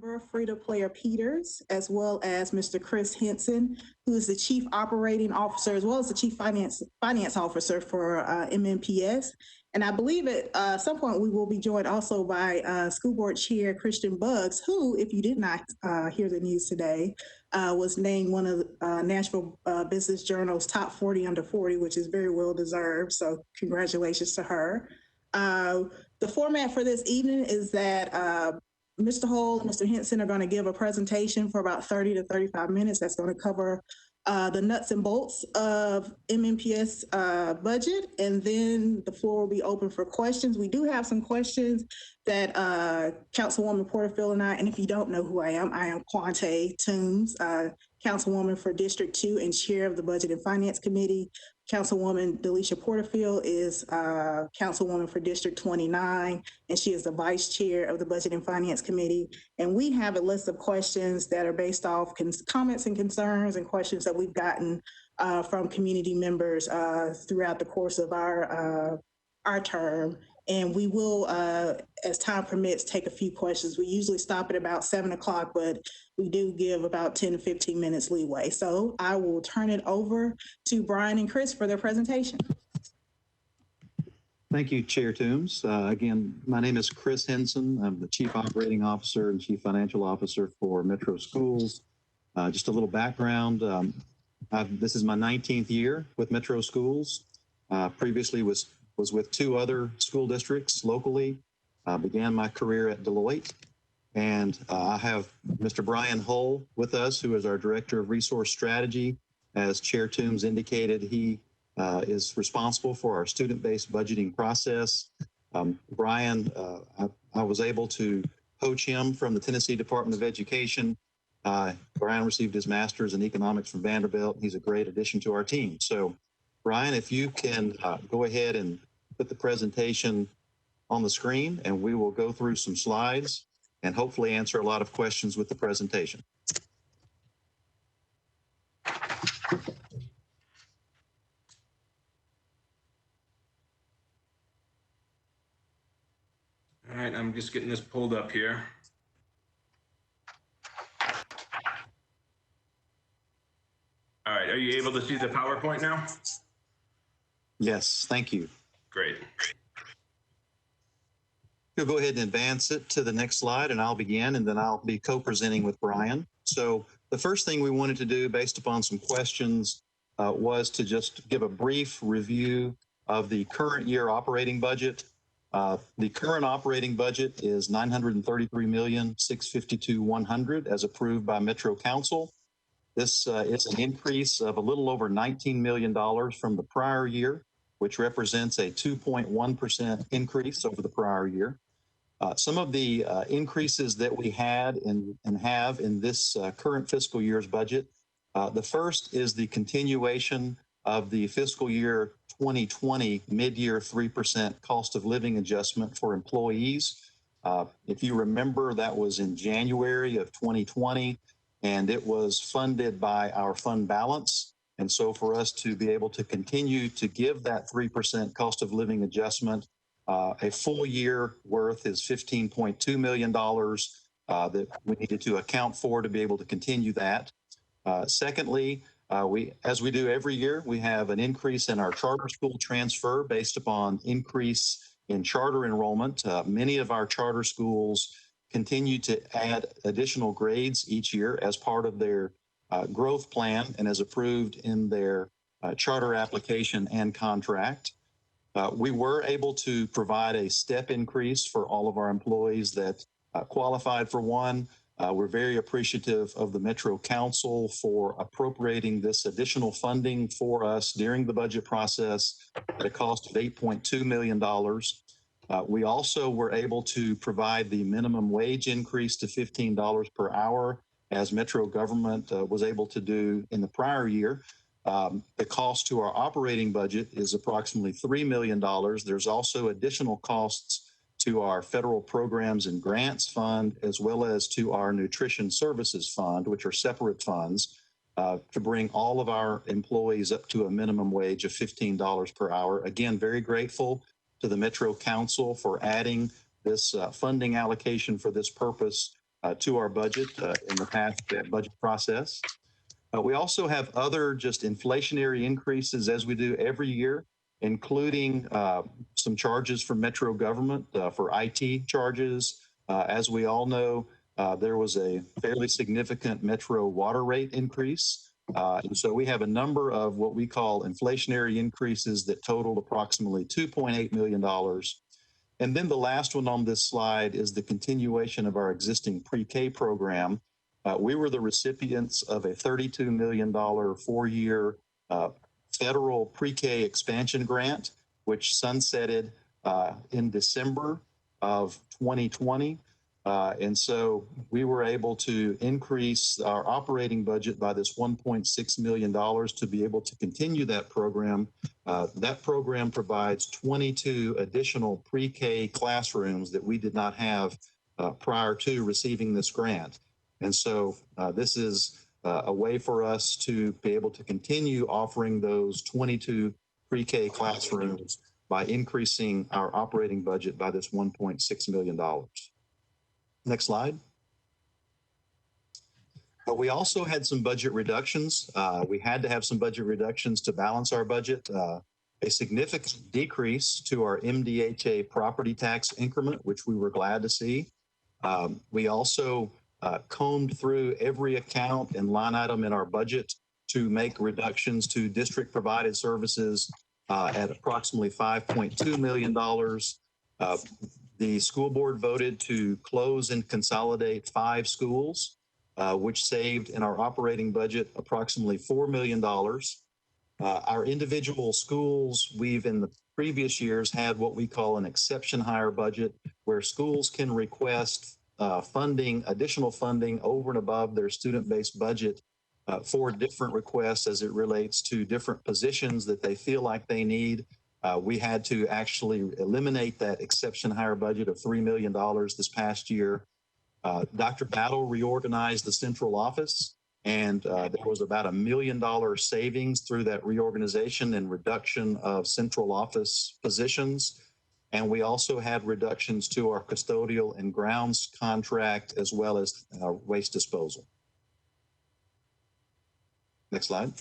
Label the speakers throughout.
Speaker 1: Member Frida Player Peters, as well as Mr. Chris Henson, who is the Chief Operating Officer, as well as the Chief Finance Officer for MNPS. And I believe at some point we will be joined also by School Board Chair Christian Buggs, who, if you did not hear the news today, was named one of Nashville Business Journal's top 40 under 40, which is very well deserved. So congratulations to her. The format for this evening is that Mr. Hull and Mr. Henson are going to give a presentation for about 30 to 35 minutes. That's going to cover the nuts and bolts of MNPS budget, and then the floor will be open for questions. We do have some questions that Councilwoman Porterfield and I, and if you don't know who I am Kyonzte Toombs, Councilwoman for District 2 and Chair of the Budget and Finance Committee. Councilwoman Delisha Porterfield is Councilwoman for District 29, and she is the Vice Chair of the Budget and Finance Committee. And we have a list of questions that are based off comments and concerns and questions that we've gotten from community members throughout the course of our term. And we will, as time permits, take a few questions. We usually stop at about 7 o'clock, but we do give about 10 to 15 minutes leeway. So I will turn it over to Brian and Chris for their presentation.
Speaker 2: Thank you, Chair Toombs. Again, my name is Chris Henson. I'm the Chief Operating Officer and Chief Financial Officer for Metro Schools. Just a little background. This is my 19th year with Metro Schools. Previously was with 2 other school districts locally. Began my career at Deloitte. And I have Mr. Brian Hull with us, who is our Director of Resource Strategy. As Chair Toombs indicated, he is responsible for our student-based budgeting process. Brian, I was able to poach him from the Tennessee Department of Education. Brian received his master's in economics from Vanderbilt. He's a great addition to our team. So, Brian, if you can go ahead and put the presentation on the screen, and we will go through some slides and hopefully answer a lot of questions with the presentation.
Speaker 3: All right, I'm just getting this pulled up here. All right, are you able to see the PowerPoint now?
Speaker 2: Yes, thank you.
Speaker 3: Great.
Speaker 2: We'll go ahead and advance it to the next slide, and I'll begin, and then I'll be co-presenting with Brian. So the first thing we wanted to do, based upon some questions, was to just give a brief review of the current year operating budget. The current operating budget is $933,652,100 as approved by Metro Council. This is an increase of a little over $19 million from the prior year, which represents a 2.1% increase over the prior year. Some of the increases that we had and have in this current fiscal year's budget, the first is the continuation of the fiscal year 2020 mid-year 3% cost of living adjustment for employees. If you remember, that was in January of 2020, and it was funded by our fund balance. And so for us to be able to continue to give that 3% cost of living adjustment, a full year worth is $15.2 million that we needed to account for to be able to continue that. Secondly, as we do every year, we have an increase in our charter school transfer based upon increase in charter enrollment. Many of our charter schools continue to add additional grades each year as part of their growth plan and as approved in their charter application and contract. We were able to provide a step increase for all of our employees that qualified for one. We're very appreciative of the Metro Council for appropriating this additional funding for us during the budget process at a cost of $8.2 million. We also were able to provide the minimum wage increase to $15 per hour, as Metro government was able to do in the prior year. The cost to our operating budget is approximately $3 million. There's also additional costs to our federal programs and grants fund, as well as to our nutrition services fund, which are separate funds, to bring all of our employees up to a minimum wage of $15 per hour. Again, very grateful to the Metro Council for adding this funding allocation for this purpose to our budget in the past budget process. We also have other just inflationary increases as we do every year, including some charges from Metro government for IT charges. As we all know, there was a fairly significant Metro water rate increase. And so we have a number of what we call inflationary increases that totaled approximately $2.8 million. And then the last one on this slide is the continuation of our existing pre-K program. We were the recipients of a $32 million 4-year federal pre-K expansion grant, which sunsetted in December of 2020. And so we were able to increase our operating budget by this $1.6 million to be able to continue that program. That program provides 22 additional pre-K classrooms that we did not have prior to receiving this grant. And so this is a way for us to be able to continue offering those 22 pre-K classrooms by increasing our operating budget by this $1.6 million. Next slide. But we also had some budget reductions. We had to have some budget reductions to balance our budget. A significant decrease to our MDHA property tax increment, which we were glad to see. We also combed through every account and line item in our budget to make reductions to district provided services at approximately $5.2 million. The school board voted to close and consolidate 5 schools, which saved in our operating budget approximately $4 million. Our individual schools, we've in the previous years had what we call an exception hire budget, where schools can request funding, additional funding over and above their student-based budget for different requests as it relates to different positions that they feel like they need. We had to actually eliminate that exception hire budget of $3 million this past year. Dr. Battle reorganized the central office, and there was about $1 million savings through that reorganization and reduction of central office positions. And we also had reductions to our custodial and grounds contract, as well as waste disposal. Next slide.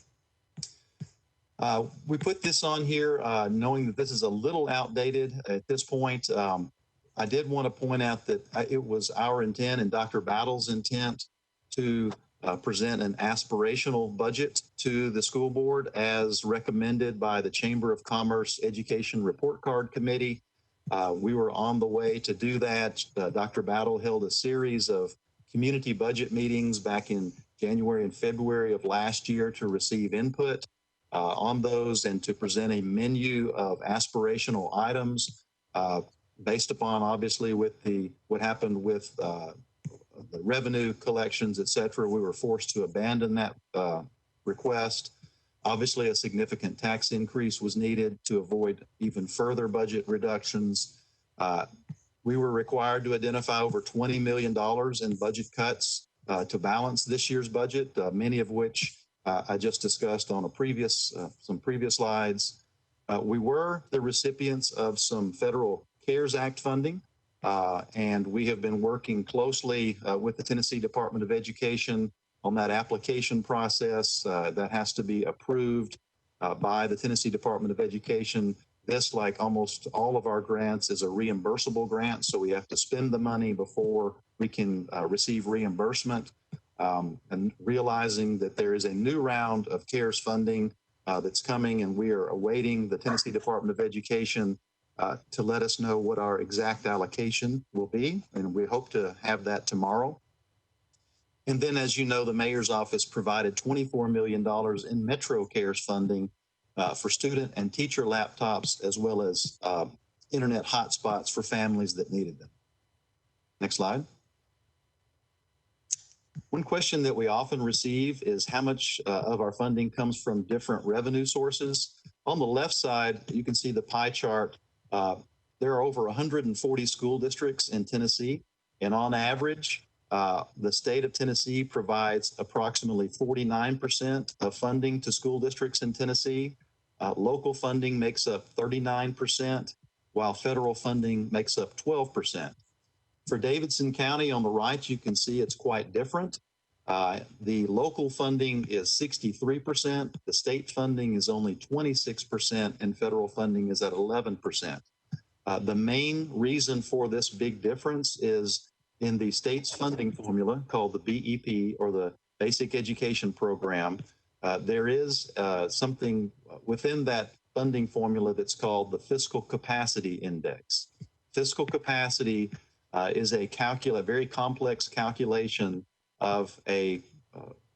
Speaker 2: We put this on here knowing that this is a little outdated at this point. I did want to point out that it was our intent and Dr. Battle's intent to present an aspirational budget to the school board as recommended by the Chamber of Commerce Education Report Card Committee. We were on the way to do that. Dr. Battle held a series of community budget meetings back in January and February of last year to receive input on those and to present a menu of aspirational items based upon, obviously, with what happened with the revenue collections, et cetera. We were forced to abandon that request. Obviously, a significant tax increase was needed to avoid even further budget reductions. We were required to identify over $20 million in budget cuts to balance this year's budget, many of which I just discussed on some previous slides. We were the recipients of some federal CARES Act funding, and we have been working closely with the Tennessee Department of Education on that application process that has to be approved by the Tennessee Department of Education. This, like almost all of our grants, is a reimbursable grant, so we have to spend the money before we can receive reimbursement. And realizing that there is a new round of CARES funding that's coming, and we are awaiting the Tennessee Department of Education to let us know what our exact allocation will be, and we hope to have that tomorrow. And then, as you know, the mayor's office provided $24 million in Metro CARES funding for student and teacher laptops, as well as internet hotspots for families that needed them. Next slide. One question that we often receive is how much of our funding comes from different revenue sources. On the left side, you can see the pie chart. There are over 140 school districts in Tennessee, and on average, the state of Tennessee provides approximately 49% of funding to school districts in Tennessee. Local funding makes up 39%, while federal funding makes up 12%. For Davidson County on the right, you can see it's quite different. The local funding is 63%, the state funding is only 26%, and federal funding is at 11%. The main reason for this big difference is in the state's funding formula called the BEP, or the Basic Education Program. There is something within that funding formula that's called the Fiscal Capacity Index. Fiscal capacity is a very complex calculation of a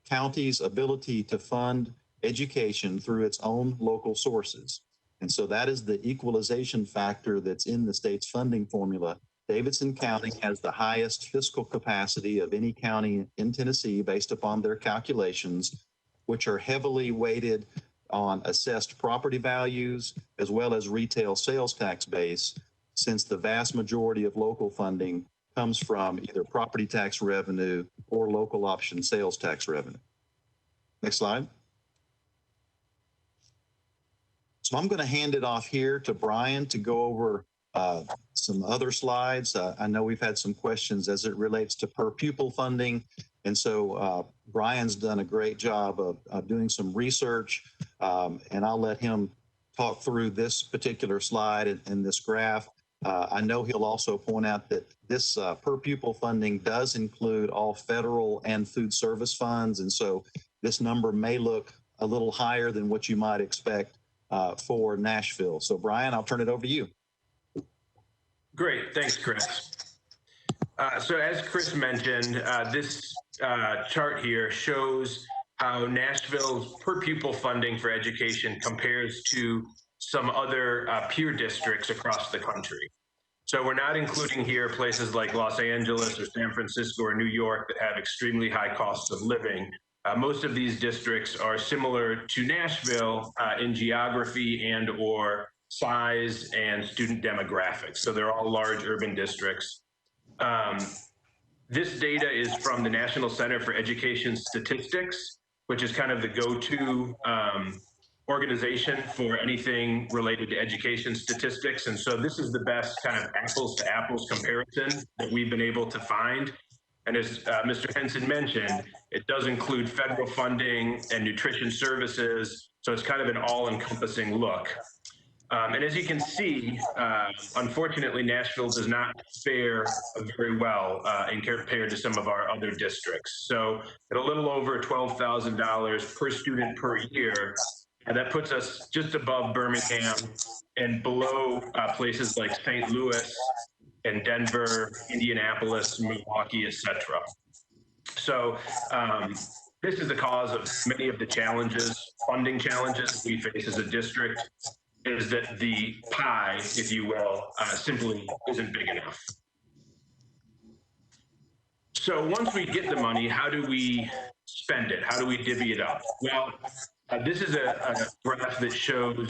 Speaker 2: county's ability to fund education through its own local sources. And so that is the equalization factor that's in the state's funding formula. Davidson County has the highest fiscal capacity of any county in Tennessee based upon their calculations, which are heavily weighted on assessed property values as well as retail sales tax base, since the vast majority of local funding comes from either property tax revenue or local option sales tax revenue. Next slide. So I'm going to hand it off here to Brian to go over some other slides. I know we've had some questions as it relates to per pupil funding. And so Brian's done a great job of doing some research, and I'll let him talk through this particular slide and this graph. I know he'll also point out that this per pupil funding does include all federal and food service funds. And so this number may look a little higher than what you might expect for Nashville. So Brian, I'll turn it over to you.
Speaker 3: Great, thanks, Chris. So as Chris mentioned, this chart here shows how Nashville's per pupil funding for education compares to some other peer districts across the country. So we're not including here places like Los Angeles or San Francisco or New York that have extremely high costs of living. Most of these districts are similar to Nashville in geography and or size and student demographics. So they're all large urban districts. This data is from the National Center for Education Statistics, which is kind of the go-to organization for anything related to education statistics. And so this is the best kind of apples to apples comparison that we've been able to find. And as Mr. Henson mentioned, it does include federal funding and nutrition services. So it's kind of an all-encompassing look. And as you can see, unfortunately, Nashville does not fare very well in compared to some of our other districts. So at a little over $12,000 per student per year, and that puts us just above Birmingham and below places like St. Louis and Denver, Indianapolis, Milwaukee, etc. So this is the cause of many of the challenges, funding challenges we face as a district, is that the pie, if you will, simply isn't big enough. So once we get the money, how do we spend it? How do we divvy it up? Well, this is a graph that shows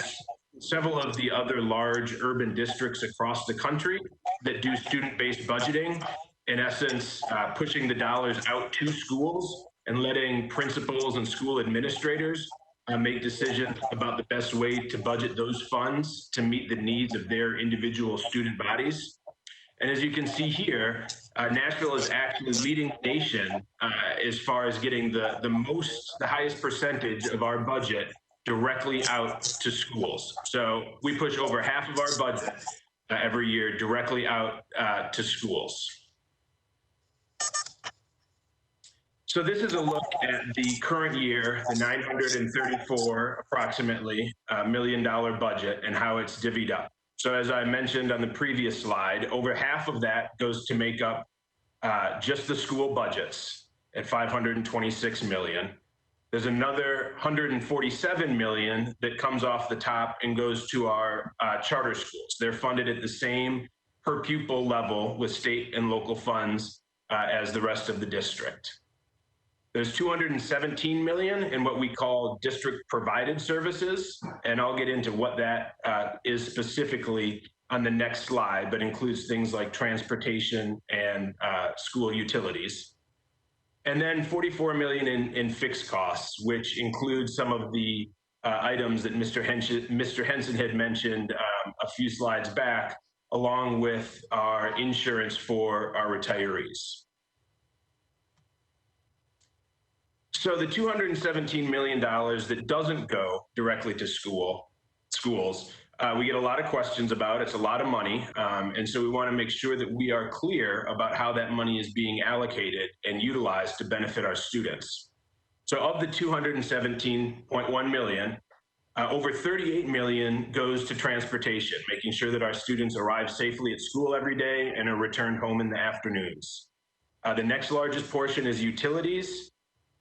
Speaker 3: several of the other large urban districts across the country that do student-based budgeting, in essence, pushing the dollars out to schools and letting principals and school administrators make decisions about the best way to budget those funds to meet the needs of their individual student bodies. And as you can see here, Nashville is actually leading the nation as far as getting the highest percentage of our budget directly out to schools. So we push over half of our budget every year directly out to schools. So this is a look at the current year, the $934 approximately $1 million budget, and how it's divvied up. So as I mentioned on the previous slide, over half of that goes to make up just the school budgets at $526 million. There's another $147 million that comes off the top and goes to our charter schools. They're funded at the same per pupil level with state and local funds as the rest of the district. There's $217 million in what we call district provided services, and I'll get into what that is specifically on the next slide, but includes things like transportation and school utilities. And then $44 million in fixed costs, which includes some of the items that Mr. Henson had mentioned a few slides back, along with our insurance for our retirees. So the $217 million that doesn't go directly to schools, we get a lot of questions about. It's a lot of money, and so we want to make sure that we are clear about how that money is being allocated and utilized to benefit our students. So of the $217.1 million, over $38 million goes to transportation, making sure that our students arrive safely at school every day and are returned home in the afternoons. The next largest portion is utilities,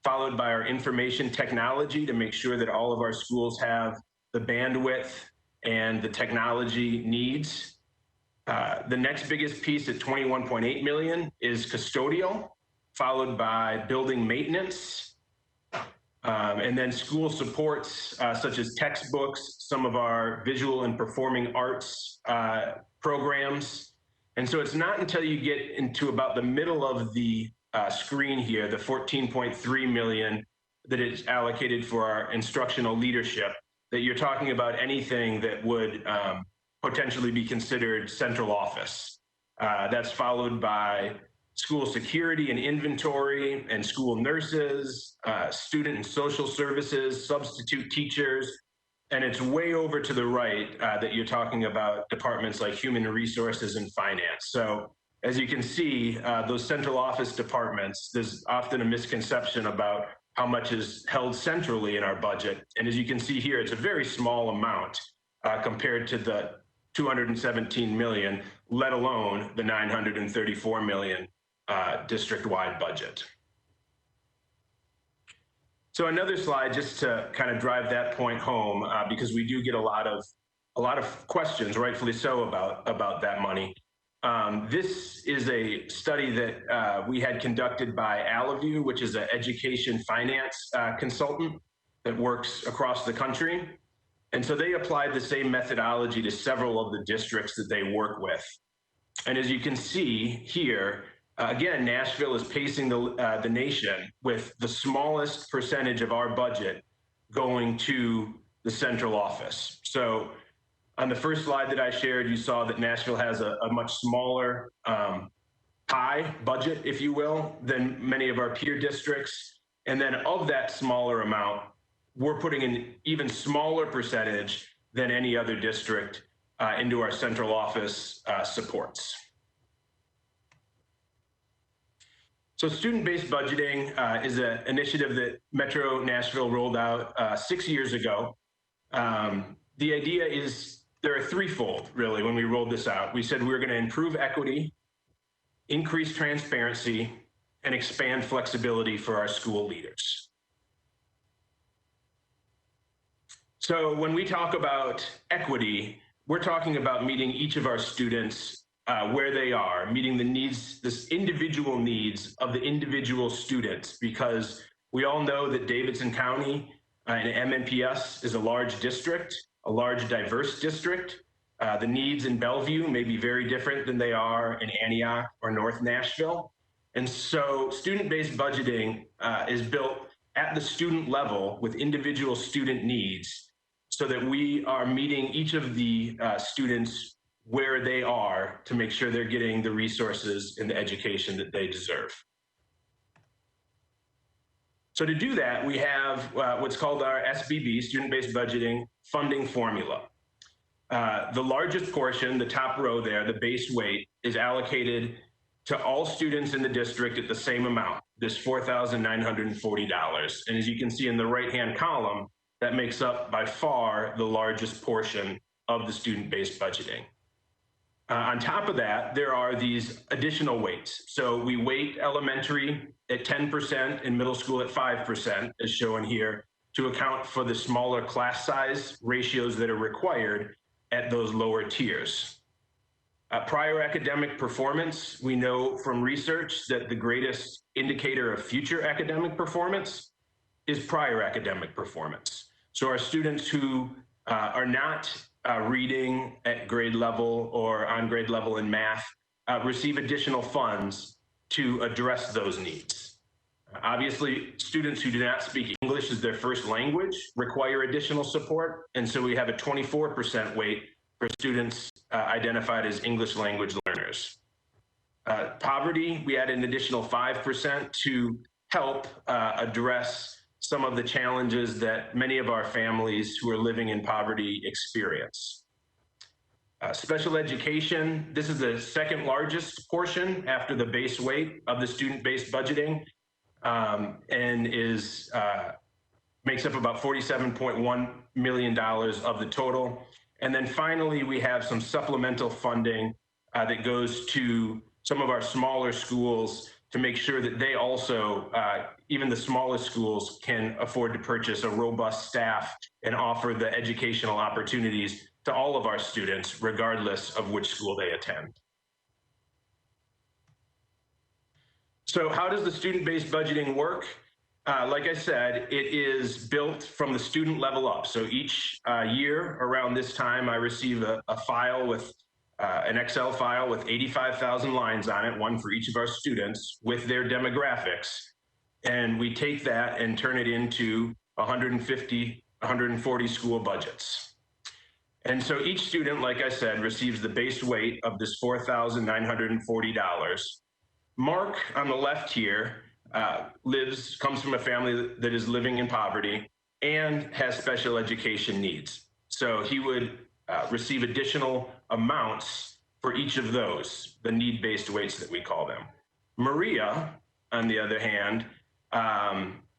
Speaker 3: followed by our information technology to make sure that all of our schools have the bandwidth and the technology needs. The next biggest piece at $21.8 million is custodial, followed by building maintenance, and then school supports such as textbooks, some of our visual and performing arts programs. And so it's not until you get into about the middle of the screen here, the $14.3 million that is allocated for our instructional leadership, that you're talking about anything that would potentially be considered central office. That's followed by school security and inventory and school nurses, student and social services, substitute teachers, and it's way over to the right that you're talking about departments like human resources and finance. So as you can see, those central office departments, there's often a misconception about how much is held centrally in our budget. And as you can see here, it's a very small amount compared to the $217 million, let alone the $934 million district-wide budget. So another slide just to kind of drive that point home, because we do get a lot of questions, rightfully so, about that money. This is a study that we had conducted by Allaview, which is an education finance consultant that works across the country. And so they applied the same methodology to several of the districts that they work with. And as you can see here, again, Nashville is pacing the nation with the smallest percentage of our budget going to the central office. So on the first slide that I shared, you saw that Nashville has a much smaller pie budget, if you will, than many of our peer districts. And then of that smaller amount, we're putting an even smaller percentage than any other district into our central office supports. So student-based budgeting is an initiative that Metro Nashville rolled out 6 years ago. The idea is there are threefold, really, when we rolled this out. We said we were going to improve equity, increase transparency, and expand flexibility for our school leaders. So when we talk about equity, we're talking about meeting each of our students where they are, meeting the needs, this individual needs of the individual students, because we all know that Davidson County and MNPS is a large district, a large diverse district. The needs in Bellevue may be very different than they are in Antioch or North Nashville. And so student-based budgeting is built at the student level with individual student needs so that we are meeting each of the students where they are to make sure they're getting the resources and the education that they deserve. So to do that, we have what's called our SBB, student-based budgeting funding formula. The largest portion, the top row there, the base weight, is allocated to all students in the district at the same amount, this $4,940. And as you can see in the right-hand column, that makes up by far the largest portion of the student-based budgeting. On top of that, there are these additional weights. So we weight elementary at 10% and middle school at 5%, as shown here, to account for the smaller class size ratios that are required at those lower tiers. Prior academic performance, we know from research that the greatest indicator of future academic performance is prior academic performance. So our students who are not reading at grade level or on grade level in math receive additional funds to address those needs. Obviously, students who do not speak English as their first language require additional support, and so we have a 24% weight for students identified as English language learners. Poverty, we added an additional 5% to help address some of the challenges that many of our families who are living in poverty experience. Special education, this is the second largest portion after the base weight of the student-based budgeting, and makes up about $47.1 million of the total. And then finally, we have some supplemental funding that goes to some of our smaller schools to make sure that they also, even the smallest schools, can afford to purchase a robust staff and offer the educational opportunities to all of our students, regardless of which school they attend. So how does the student-based budgeting work? Like I said, it is built from the student level up. So each year around this time, I receive a file with an Excel file with 85,000 lines on it, one for each of our students with their demographics. And we take that and turn it into 150, 140 school budgets. And so each student, like I said, receives the base weight of this $4,940. Mark on the left here comes from a family that is living in poverty and has special education needs. So he would receive additional amounts for each of those, the need-based weights that we call them. Maria, on the other hand,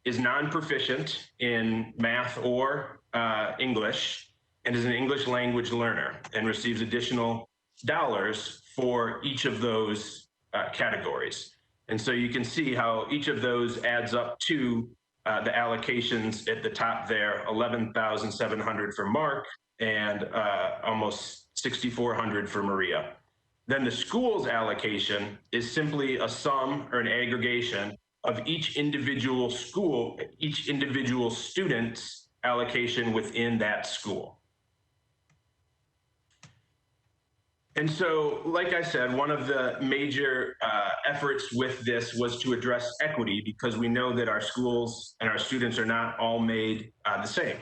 Speaker 3: is non-proficient in math or English and is an English language learner and receives additional dollars for each of those categories. And so you can see how each of those adds up to the allocations at the top there, $11,700 for Mark and almost $6,400 for Maria. Then the school's allocation is simply a sum or an aggregation of each individual school, each individual student's allocation within that school. And so, like I said, one of the major efforts with this was to address equity, because we know that our schools and our students are not all made the same.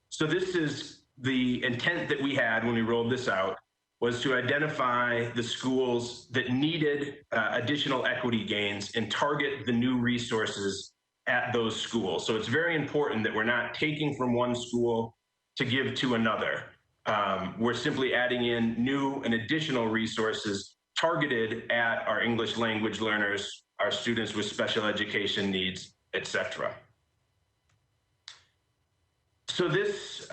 Speaker 3: So this is the intent that we had when we rolled this out, was to identify the schools that needed additional equity gains and target the new resources at those schools. So it's very important that we're not taking from one school to give to another. We're simply adding in new and additional resources targeted at our English language learners, our students with special education needs, etc. So this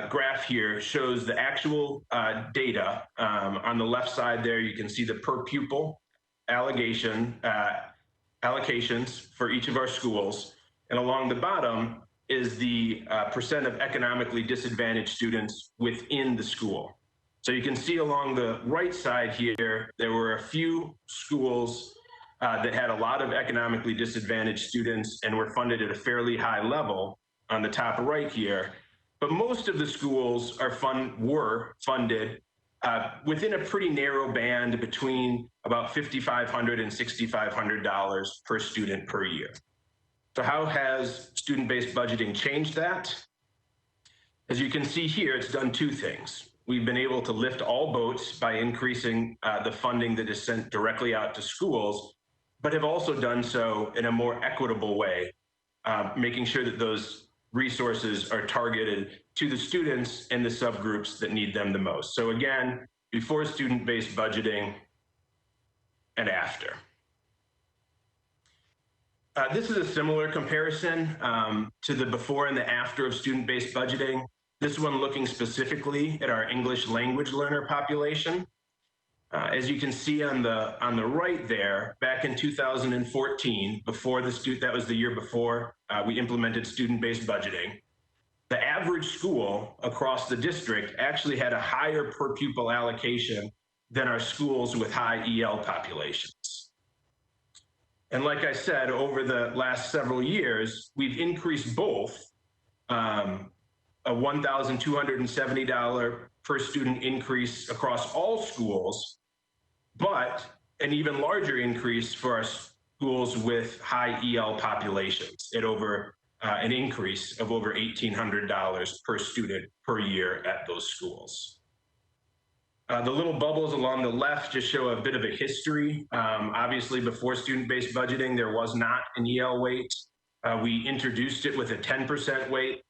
Speaker 3: graph here shows the actual data. On the left side there, you can see the per pupil allocations for each of our schools. And along the bottom is the percent of economically disadvantaged students within the school. So you can see along the right side here, there were a few schools that had a lot of economically disadvantaged students and were funded at a fairly high level on the top right here. But most of the schools were funded within a pretty narrow band between about $5,500 and $6,500 per student per year. So how has student-based budgeting changed that? As you can see here, it's done two things. We've been able to lift all boats by increasing the funding that is sent directly out to schools, but have also done so in a more equitable way, making sure that those resources are targeted to the students and the subgroups that need them the most. So again, before student-based budgeting and after. This is a similar comparison to the before and the after of student-based budgeting. This one looking specifically at our English language learner population. As you can see on the right there, back in 2014, that was the year before we implemented student-based budgeting, the average school across the district actually had a higher per pupil allocation than our schools with high EL populations. And like I said, over the last several years, we've increased both a $1,270 per student increase across all schools, but an even larger increase for our schools with high EL populations at over an increase of over $1,800 per student per year at those schools. The little bubbles along the left just show a bit of a history. Obviously, before student-based budgeting, there was not an EL weight. We introduced it with a 10% weight.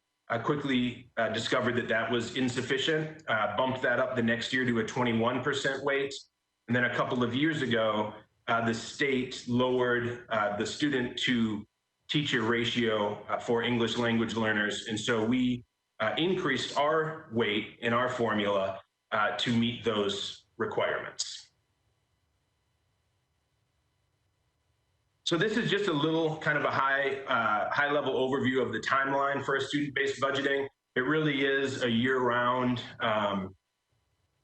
Speaker 3: Quickly discovered that that was insufficient, bumped that up the next year to a 21% weight. And then a couple of years ago, the state lowered the student to teacher ratio for English language learners. And so we increased our weight in our formula to meet those requirements. So this is just a little kind of a high level overview of the timeline for a student-based budgeting. It really is a year-round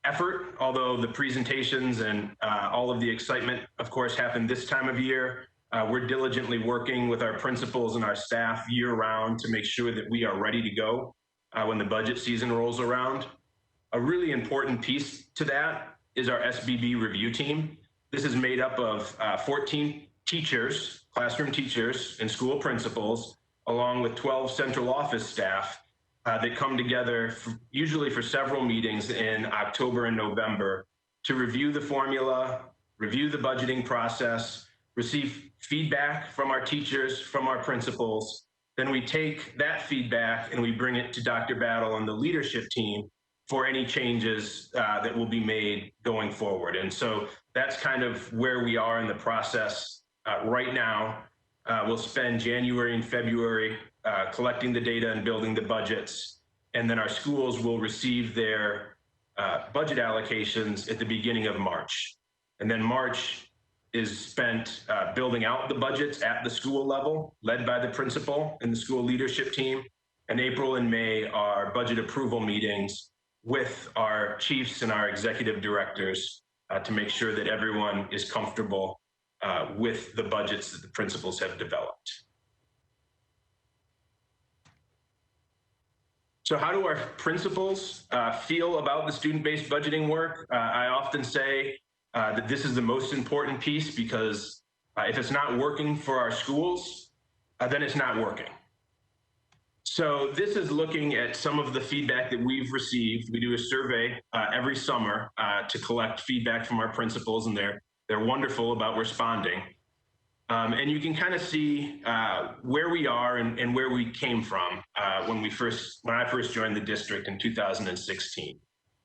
Speaker 3: effort, although the presentations and all of the excitement, of course, happen this time of year. We're diligently working with our principals and our staff year-round to make sure that we are ready to go when the budget season rolls around. A really important piece to that is our Sbb Review Team. This is made up of 14 teachers, classroom teachers, and school principals, along with 12 central office staff that come together usually for several meetings in October and November to review the formula, review the budgeting process, receive feedback from our teachers, from our principals. Then we take that feedback and we bring it to Dr. Battle and the leadership team for any changes that will be made going forward. And so that's kind of where we are in the process right now. We'll spend January and February collecting the data and building the budgets. And then our schools will receive their budget allocations at the beginning of March. And then March is spent building out the budgets at the school level, led by the principal and the school leadership team. And April and May are budget approval meetings with our chiefs and our executive directors to make sure that everyone is comfortable with the budgets that the principals have developed. So how do our principals feel about the student-based budgeting work? I often say that this is the most important piece because if it's not working for our schools, then it's not working. So this is looking at some of the feedback that we've received. We do a survey every summer to collect feedback from our principals, and they're wonderful about responding. And you can kind of see where we are and where we came from when I first joined the district in 2016.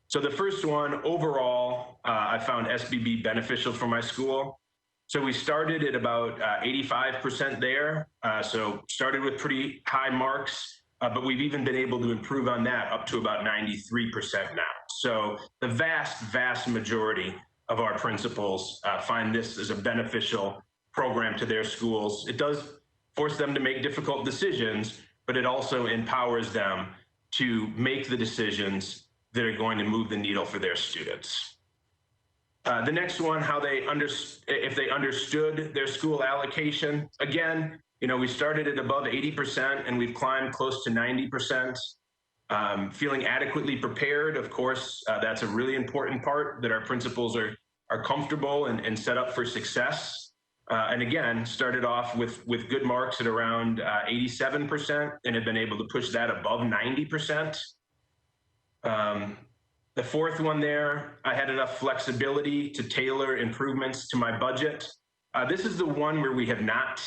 Speaker 3: So the first one, overall, I found SBB beneficial for my school. So we started at about 85% there. So started with pretty high marks, but we've even been able to improve on that up to about 93% now. So the vast majority of our principals find this as a beneficial program to their schools. It does force them to make difficult decisions, but it also empowers them to make the decisions that are going to move the needle for their students. The next one, if they understood their school allocation. Again, we started at above 80% and we've climbed close to 90%. Feeling adequately prepared, of course, that's a really important part, that our principals are comfortable and set up for success. And again, started off with good marks at around 87% and have been able to push that above 90%. The fourth one there, I had enough flexibility to tailor improvements to my budget. This is the one where we have not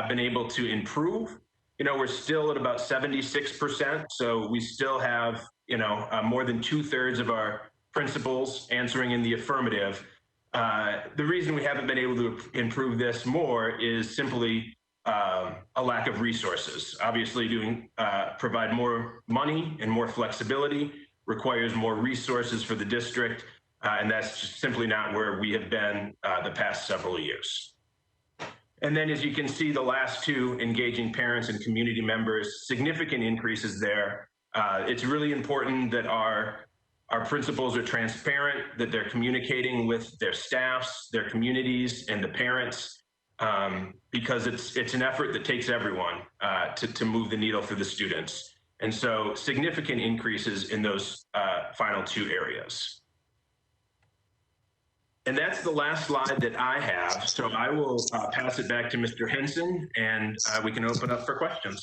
Speaker 3: been able to improve. We're still at about 76%, so we still have, more than 2/3 of our principals answering in the affirmative. The reason we haven't been able to improve this more is simply a lack of resources. Obviously, provide more money and more flexibility requires more resources for the district, and that's just simply not where we have been the past several years. And then, as you can see, the last two, engaging parents and community members, significant increases there. It's really important that our principals are transparent, that they're communicating with their staffs, their communities, and the parents, because it's an effort that takes everyone to move the needle for the students. And so significant increases in those final two areas. And that's the last slide that I have. So I will pass it back to Mr. Henson, and we can open up for questions.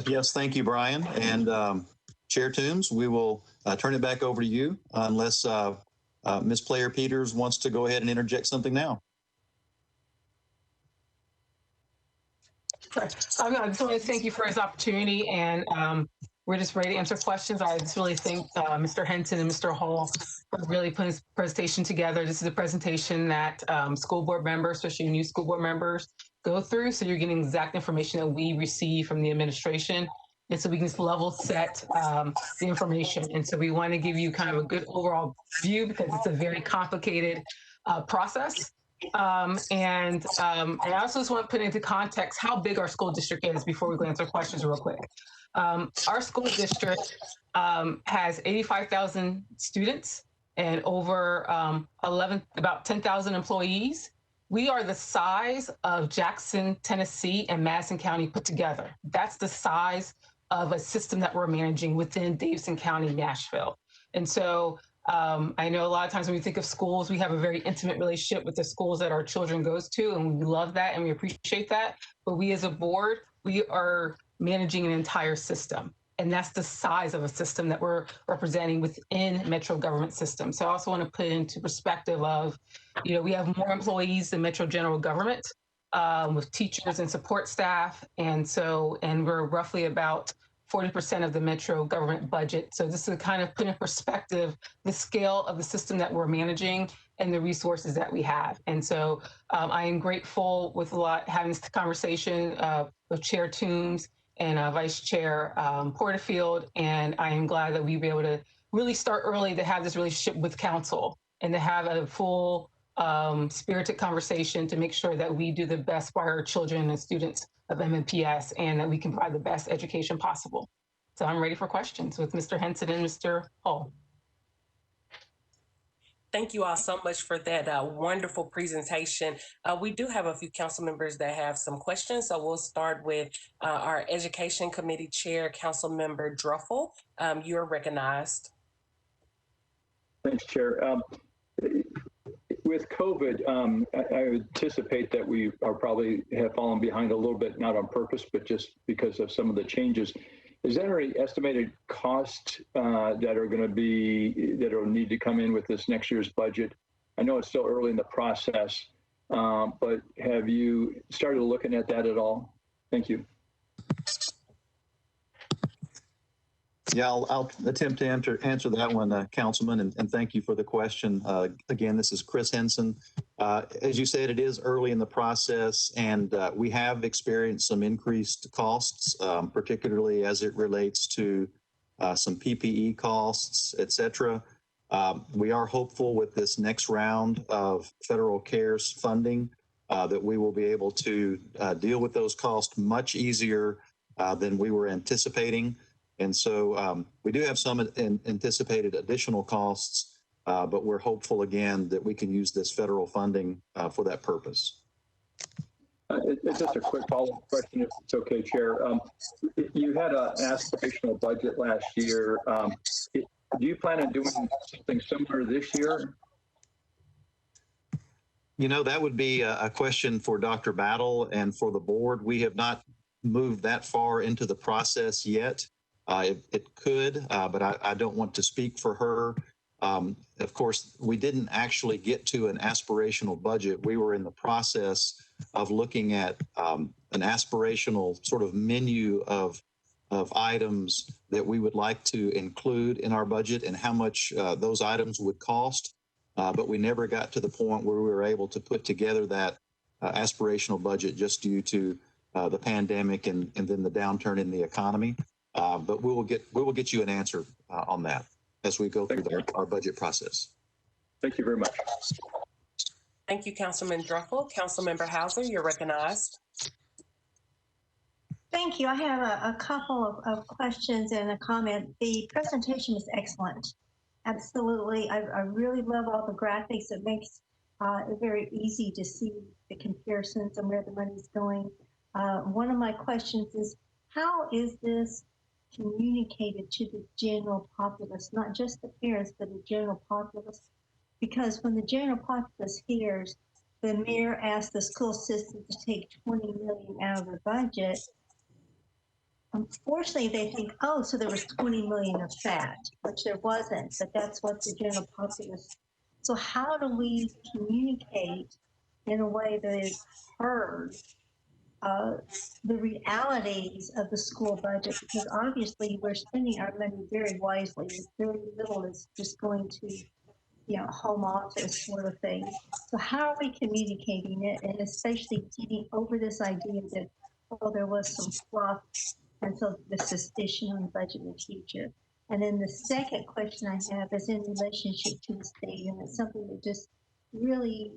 Speaker 2: Yes, thank you, Brian. And Chair Toombs, we will turn it back over to you unless Ms. Player Peters wants to go ahead and interject something now.
Speaker 4: I just want to thank you for this opportunity, and we're just ready to answer questions. I just really thank Mr. Henson and Mr. Hall for really putting this presentation together. This is a presentation that school board members, especially new school board members, go through. So you're getting exact information that we receive from the administration. And so we can just level set the information. And so we want to give you kind of a good overall view because it's a very complicated process. And I also just want to put into context how big our school district is before we go answer questions real quick. Our school district has 85,000 students and over about 10,000 employees. We are the size of Jackson, Tennessee, and Madison County put together. That's the size of a system that we're managing within Davidson County, Nashville. And so I know a lot of times when we think of schools, we have a very intimate relationship with the schools that our children goes to, and we love that and we appreciate that. But we as a board, we are managing an entire system. And that's the size of a system that we're representing within Metro government system. So I also want to put into perspective of, we have more employees than Metro general government with teachers and support staff. And we're roughly about 40% of the Metro government budget. So this is kind of put in perspective the scale of the system that we're managing and the resources that we have. And so I am grateful with having this conversation with Chair Toombs and Vice Chair Porterfield. And I am glad that we'll be able to really start early to have this relationship with council and to have a full spirited conversation to make sure that we do the best by our children and students of MNPS and that we can provide the best education possible. So I'm ready for questions with Mr. Henson and Mr. Hall.
Speaker 5: Thank you all so much for that wonderful presentation. We do have a few council members that have some questions, so we'll start with our Education Committee Chair, Councilmember Druffel. You're recognized.
Speaker 6: Thanks, Chair. With COVID, I anticipate that we are probably have fallen behind a little bit, not on purpose, but just because of some of the changes. Is there any estimated cost that will need to come in with this next year's budget? I know it's still early in the process, but have you started looking at that at all? Thank you.
Speaker 2: Yeah, I'll attempt to answer that one, Councilman, and thank you for the question. Again, this is Chris Henson. As you said, it is early in the process, and we have experienced some increased costs, particularly as it relates to some PPE costs, et cetera. We are hopeful with this next round of federal CARES funding that we will be able to deal with those costs much easier than we were anticipating. And so we do have some anticipated additional costs, but we're hopeful again that we can use this federal funding for that purpose.
Speaker 6: It's just a quick follow-up question, if it's okay, Chair. You had an aspirational budget last year. Do you plan on doing something similar this year?
Speaker 2: That would be a question for Dr. Battle and for the board. We have not moved that far into the process yet. It could, but I don't want to speak for her. Of course, we didn't actually get to an aspirational budget. We were in the process of looking at an aspirational sort of menu of items that we would like to include in our budget and how much those items would cost. But we never got to the point where we were able to put together that aspirational budget just due to the pandemic and then the downturn in the economy. But we will get you an answer on that as we go through our budget process.
Speaker 6: Thank you very much.
Speaker 5: Thank you, Councilman Druffel. Councilmember Hauser, you're recognized.
Speaker 7: Thank you. I have a couple of questions and a comment. The presentation was excellent. Absolutely. I really love all the graphics. It makes it very easy to see the comparisons and where the money's going. One of my questions is, how is this communicated to the general populace, not just the parents, but the general populace? Because when the general populace hears the mayor asked the school system to take $20 million out of the budget, unfortunately, they think, oh, so there was 20 million of that, which there wasn't, but that's what the general populace. So how do we communicate in a way that is heard the realities of the school budget? Because obviously we're spending our money very wisely. Very little is just going to, home office sort of thing. So how are we communicating it, and especially getting over this idea that, oh, there was some fluff, and so the suspicion on the budget in the future. And then the second question I have is in relationship to the state, and it's something that just really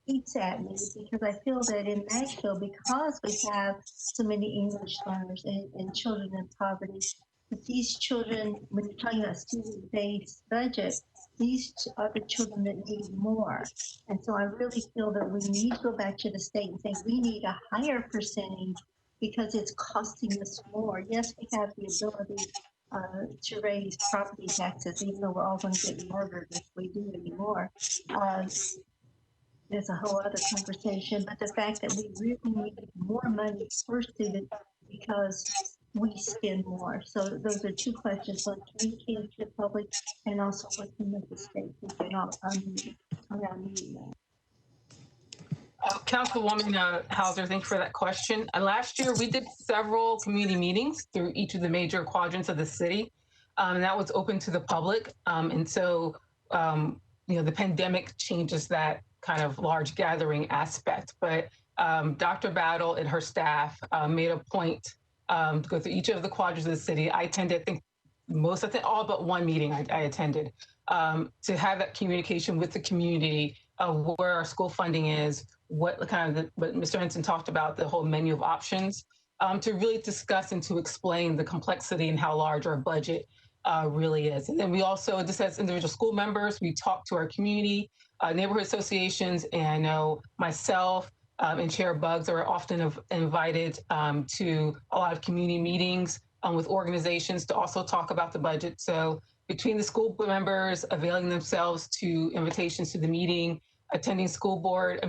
Speaker 7: eats at me, because I feel that in Nashville, because we have so many English learners and children in poverty, that these children, when you're talking about student-based budget, these are the children that need more. And so I really feel that we need to go back to the state and say we need a higher percentage because it's costing us more. Yes, we have the ability to raise property taxes, even though we're all going to get murdered if we do anymore. There's a whole other conversation, but the fact that we really need more money per student because we spend more. So those are two questions, like communicating to the public and also working with the state. They're not around meeting.
Speaker 4: Councilwoman Hauser, thank you for that question. Last year, we did several community meetings through each of the major quadrants of the city, and that was open to the public. And so, the pandemic changes that kind of large gathering aspect. But Dr. Battle and her staff made a point to go through each of the quadrants of the city. I attended, I think all but one meeting I attended, to have that communication with the community of where our school funding is, what Mr. Henson talked about, the whole menu of options, to really discuss and to explain the complexity and how large our budget really is. And then we also, just as individual school members, we talk to our community, neighborhood associations, and I know myself and Chair Buggs are often invited to a lot of community meetings with organizations to also talk about the budget. So between the school members availing themselves to invitations to the meeting, attending school board,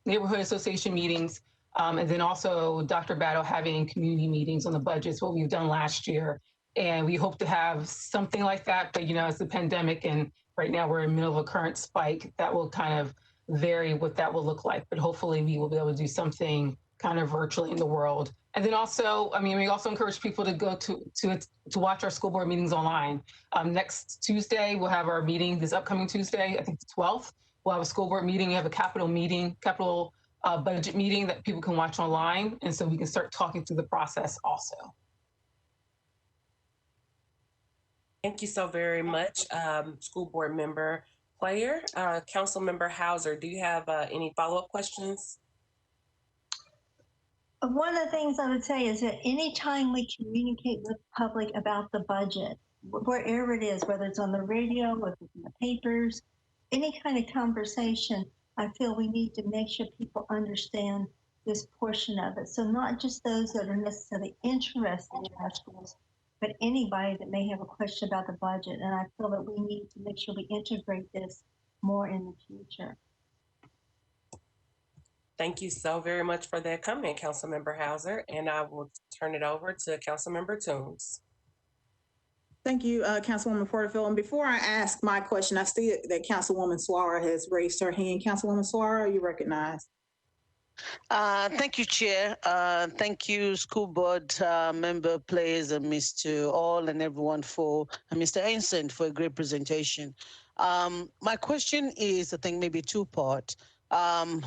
Speaker 4: neighborhood association meetings, and then also Dr. Battle having community meetings on the budgets, what we've done last year. And we hope to have something like that, but it's the pandemic, and right now we're in the middle of a current spike that will kind of vary what that will look like. But hopefully we will be able to do something kind of virtually in the world. And then also, we also encourage people to go to watch our school board meetings online. Next Tuesday, we'll have our meeting, this upcoming Tuesday, I think the 12th, we'll have a school board meeting. We have a capital budget meeting that people can watch online. And so we can start talking through the process also.
Speaker 5: Thank you so very much, School Board Member Player. Councilmember Hauser, do you have any follow-up questions?
Speaker 7: One of the things I would say is that anytime we communicate with the public about the budget, wherever it is, whether it's on the radio, whether it's in the papers, any kind of conversation, I feel we need to make sure people understand this portion of it. So not just those that are necessarily interested in our schools, but anybody that may have a question about the budget. And I feel that we need to make sure we integrate this more in the future.
Speaker 5: Thank you so very much for that comment, Councilmember Hauser, and I will turn it over to Councilmember Toombs.
Speaker 1: Thank you, Councilwoman Porterfield. And before I ask my question, I see that Councilwoman Suara has raised her hand. Councilwoman Suara, you recognized.
Speaker 8: Thank you, Chair. Thank you, School Board member, players, and Mr. All and everyone and Mr. Henson for a great presentation. My question is, I think, maybe two-part.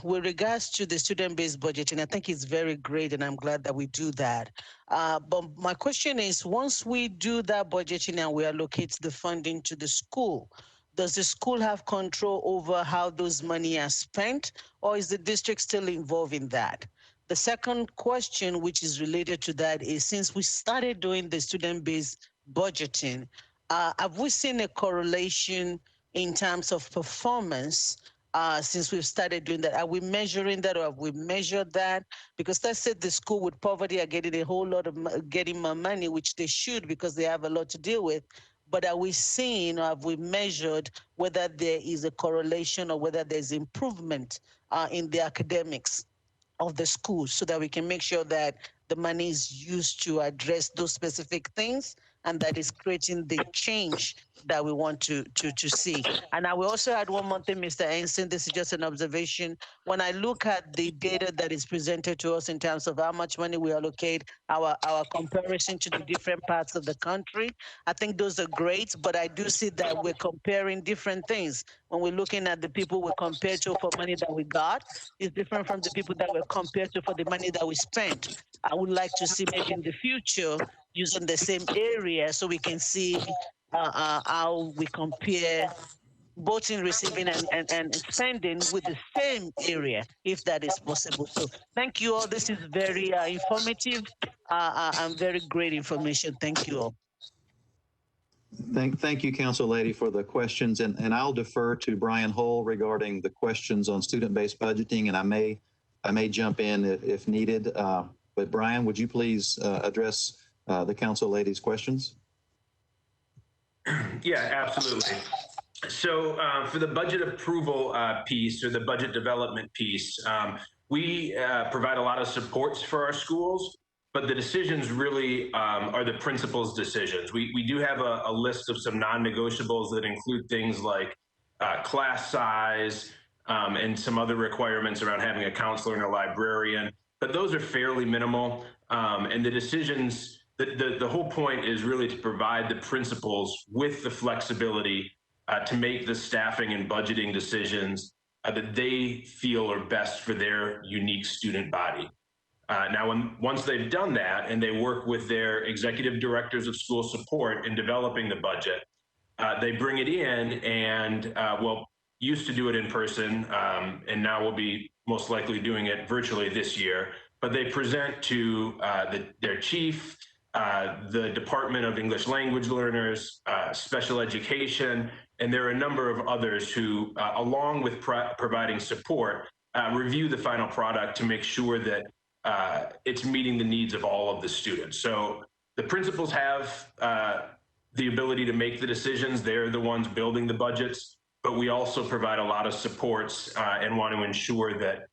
Speaker 8: With regards to the student-based budgeting, I think it's very great, and I'm glad that we do that. But my question is, once we do that budgeting and we allocate the funding to the school, does the school have control over how those money are spent, or is the district still involved in that? The second question, which is related to that, is since we started doing the student-based budgeting, have we seen a correlation in terms of performance since we've started doing that? Are we measuring that, or have we measured that? Because let's say the school with poverty are getting a whole lot of getting more money, which they should because they have a lot to deal with. But are we seeing, or have we measured whether there is a correlation or whether there's improvement in the academics of the schools, so that we can make sure that the money is used to address those specific things, and that is creating the change that we want to see. And I will also add one more thing, Mr. Henson. This is just an observation. When I look at the data that is presented to us in terms of how much money we allocate, our comparison to the different parts of the country, I think those are great, but I do see that we're comparing different things. When we're looking at the people we compared to for money that we got, is different from the people that we're compared to for the money that we spent. I would like to see maybe in the future using the same area so we can see how we compare both in receiving and spending with the same area, if that is possible. So thank you all. This is very informative and very great information. Thank you all.
Speaker 2: Thank you, Council Lady, for the questions. And I'll defer to Brian Hull regarding the questions on student-based budgeting, and I may jump in if needed. But Brian, would you please address the Council Lady's questions?
Speaker 3: Yeah, absolutely. So for the budget approval piece, or the budget development piece, we provide a lot of supports for our schools, but the decisions really are the principal's decisions. We do have a list of some non-negotiables that include things like class size and some other requirements around having a counselor and a librarian, but those are fairly minimal. And the decisions, the whole point is really to provide the principals with the flexibility to make the staffing and budgeting decisions that they feel are best for their unique student body. Now, once they've done that and they work with their executive directors of school support in developing the budget, they bring it in and, well, used to do it in person, and now we'll be most likely doing it virtually this year, but they present to their chief, the Department of English Language Learners, Special Education, and there are a number of others who, along with providing support, review the final product to make sure that it's meeting the needs of all of the students. So the principals have the ability to make the decisions. They're the ones building the budgets, but we also provide a lot of supports and want to ensure that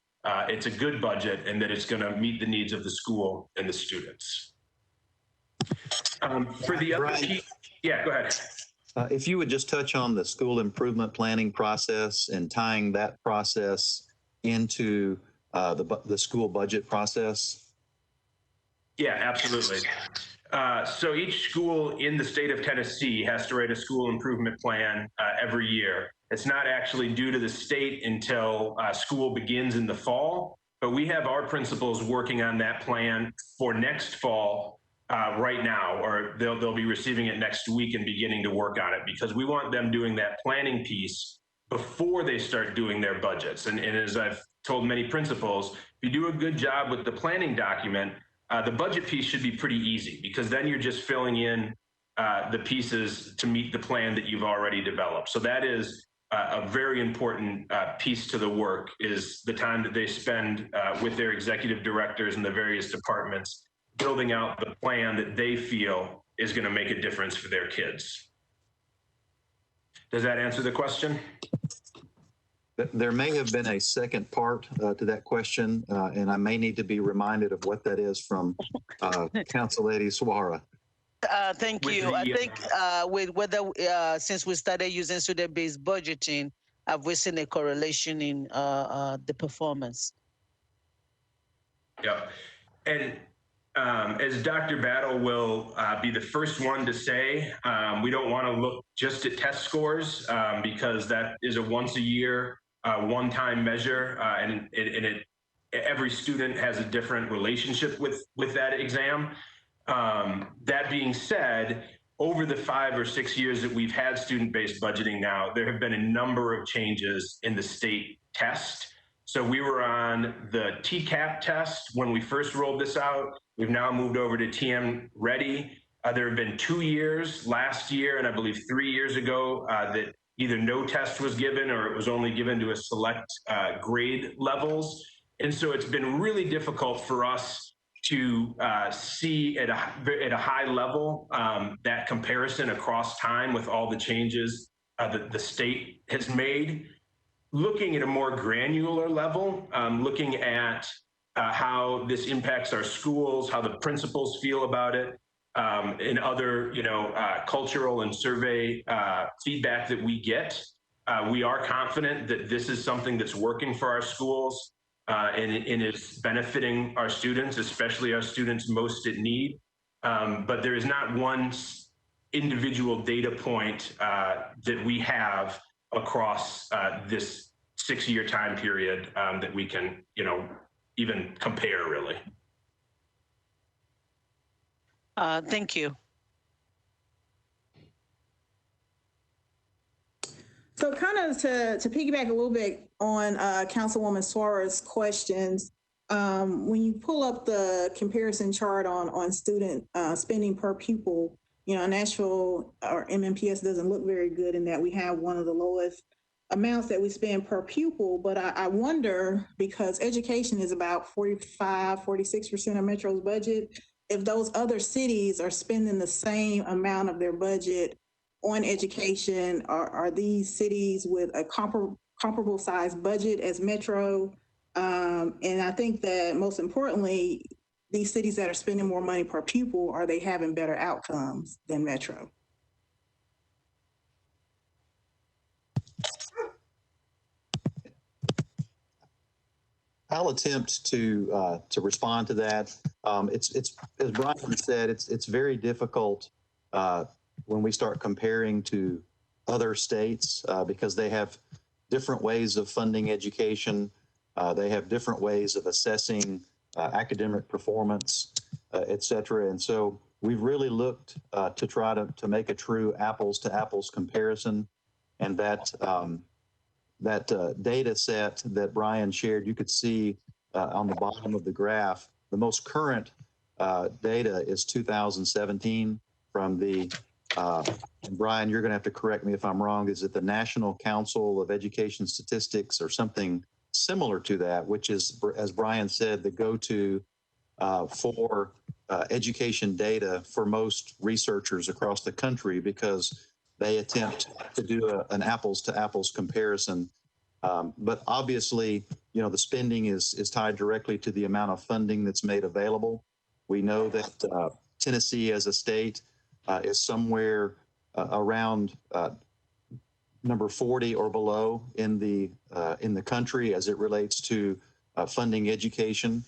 Speaker 3: it's a good budget and that it's going to meet the needs of the school and the students. For the other
Speaker 2: Brian,
Speaker 3: piece, yeah, go ahead.
Speaker 2: If you would just touch on the school improvement planning process and tying that process into the school budget process.
Speaker 3: Yeah, absolutely. So each school in the state of Tennessee has to write a school improvement plan every year. It's not actually due to the state until school begins in the fall, but we have our principals working on that plan for next fall right now, or they'll be receiving it next week and beginning to work on it, because we want them doing that planning piece before they start doing their budgets. And as I've told many principals, if you do a good job with the planning document, the budget piece should be pretty easy, because then you're just filling in the pieces to meet the plan that you've already developed. So that is a very important piece to the work, is the time that they spend with their executive directors and the various departments building out the plan that they feel is going to make a difference for their kids. Does that answer the question?
Speaker 2: There may have been a second part to that question, and I may need to be reminded of what that is from Council Lady Suara.
Speaker 8: Thank you. I think with whether since we started using student-based budgeting, have we seen a correlation in the performance?
Speaker 3: Yeah, and as Dr. Battle will be the first one to say, we don't want to look just at test scores because that is a once a year, one-time measure, and every student has a different relationship with that exam. That being said, over the 5 or 6 years that we've had student-based budgeting now, there have been a number of changes in the state test. So we were on the TCAP test when we first rolled this out. We've now moved over to TM Ready. There have been 2 years, last year, and I believe 3 years ago, that either no test was given or it was only given to a select grade levels. And so it's been really difficult for us to see at a high level that comparison across time with all the changes that the state has made. Looking at a more granular level, looking at how this impacts our schools, how the principals feel about it, and other, cultural and survey feedback that we get. We are confident that this is something that's working for our schools and is benefiting our students, especially our students most in need. But there is not one individual data point that we have across this 6-year time period that we can, even compare, really.
Speaker 8: Thank you.
Speaker 1: So kind of to piggyback a little bit on Councilwoman Suarez's questions, when you pull up the comparison chart on student spending per pupil, Nashville or MNPS doesn't look very good in that we have one of the lowest amounts that we spend per pupil. But I wonder, because education is about 46% of Metro's budget, if those other cities are spending the same amount of their budget on education, are these cities with a comparable size budget as Metro? And I think that most importantly, these cities that are spending more money per pupil, are they having better outcomes than Metro?
Speaker 2: I'll attempt to respond to that. It's as Brian said, it's very difficult when we start comparing to other states because they have different ways of funding education. They have different ways of assessing academic performance, et cetera. And so we've really looked to try to make a true apples to apples comparison. And that data set that Brian shared, you could see on the bottom of the graph, the most current data is 2017 from the, and Brian, you're gonna have to correct me if I'm wrong, is it the National Council of Education Statistics or something similar to that, which is, as Brian said, the go-to for education data for most researchers across the country, because they attempt to do an apples to apples comparison. But obviously, the spending is tied directly to the amount of funding that's made available. We know that Tennessee as a state is somewhere around number 40 or below in the country as it relates to funding education.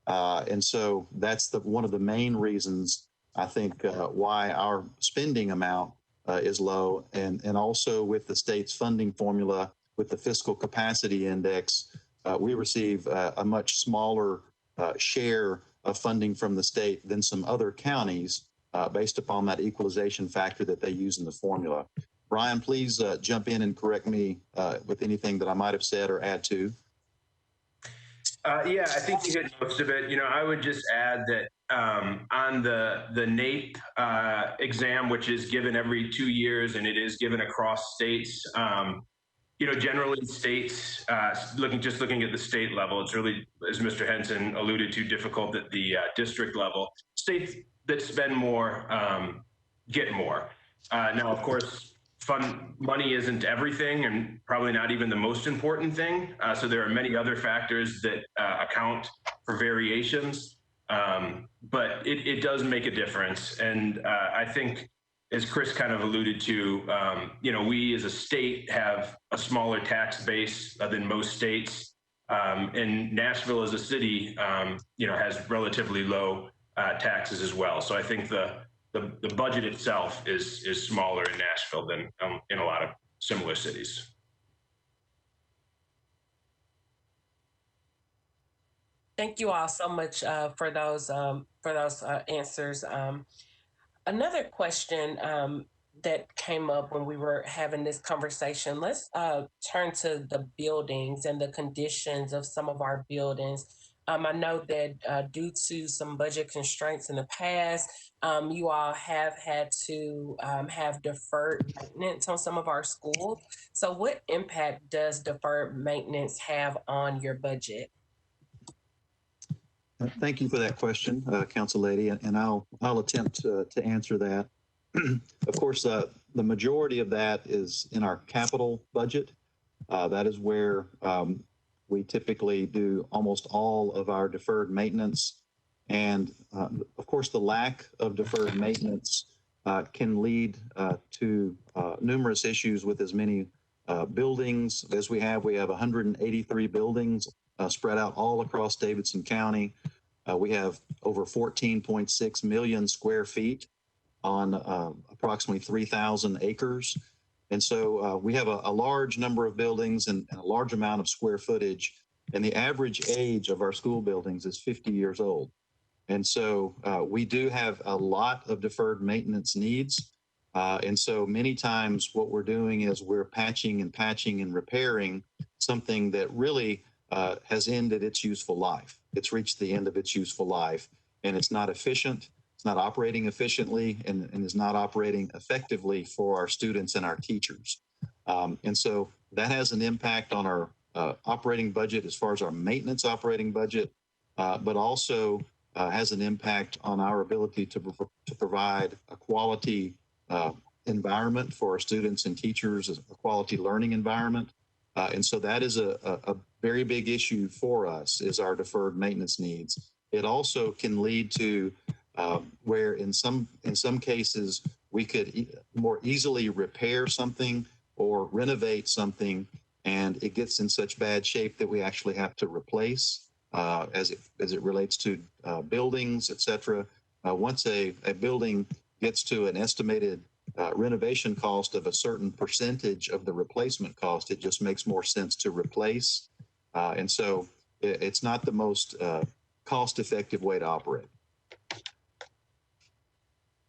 Speaker 2: And so that's one of the main reasons, I think, why our spending amount is low. And also with the state's funding formula, with the fiscal capacity index, we receive a much smaller share of funding from the state than some other counties based upon that equalization factor that they use in the formula. Brian, please jump in and correct me with anything that I might have said or add to.
Speaker 3: Yeah, I think you hit most of it. I would just add that on the NAEP exam, which is given every 2 years and it is given across states, generally states, looking at the state level, it's really, as Mr. Henson alluded to, difficult at the district level. States that spend more get more. Now, of course, money isn't everything and probably not even the most important thing. So there are many other factors that account for variations, but it does make a difference. And I think, as Chris kind of alluded to, we as a state have a smaller tax base than most states. And Nashville as a city, has relatively low taxes as well. So I think the budget itself is smaller in Nashville than in a lot of similar cities.
Speaker 5: Thank you all so much for those answers. Another question that came up when we were having this conversation, let's turn to the buildings and the conditions of some of our buildings. I know that due to some budget constraints in the past, you all have had to have deferred maintenance on some of our schools. So what impact does deferred maintenance have on your budget?
Speaker 2: Thank you for that question, Council Lady, and I'll attempt to answer that. Of course, the majority of that is in our capital budget. That is where We typically do almost all of our deferred maintenance. And of course, the lack of deferred maintenance can lead to numerous issues with as many buildings as we have. We have 183 buildings spread out all across Davidson County. We have over 14.6 million square feet on approximately 3,000 acres. And so we have a large number of buildings and a large amount of square footage. And the average age of our school buildings is 50 years old. And so we do have a lot of deferred maintenance needs. And so many times what we're doing is we're patching and repairing something that really has ended its useful life. It's reached the end of its useful life, and it's not efficient. It's not operating efficiently and is not operating effectively for our students and our teachers. And so that has an impact on our operating budget as far as our maintenance operating budget, but also has an impact on our ability to provide a quality environment for our students and teachers, a quality learning environment. And so that is a very big issue for us, is our deferred maintenance needs. It also can lead to where in some cases we could more easily repair something or renovate something, and it gets in such bad shape that we actually have to replace as it relates to buildings, et cetera. Once a building gets to an estimated renovation cost of a certain percentage of the replacement cost, it just makes more sense to replace. And so it's not the most cost-effective way to operate.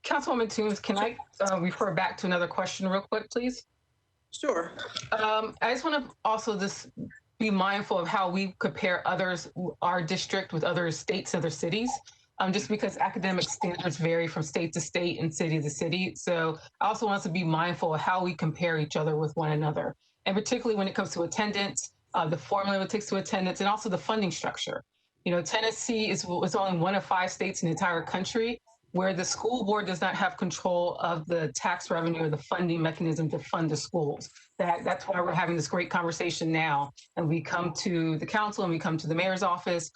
Speaker 4: Councilwoman Toombs, can I refer back to another question real quick, please?
Speaker 1: Sure.
Speaker 4: I just want to also just be mindful of how we compare our district with other states, other cities, just because academic standards vary from state to state and city to city. So I also want us to be mindful of how we compare each other with one another, and particularly when it comes to attendance, the formula it takes to attendance, and also the funding structure. You know, Tennessee is only one of 5 states in the entire country where the school board does not have control of the tax revenue or the funding mechanism to fund the schools. That's why we're having this great conversation now. And we come to the council and we come to the mayor's office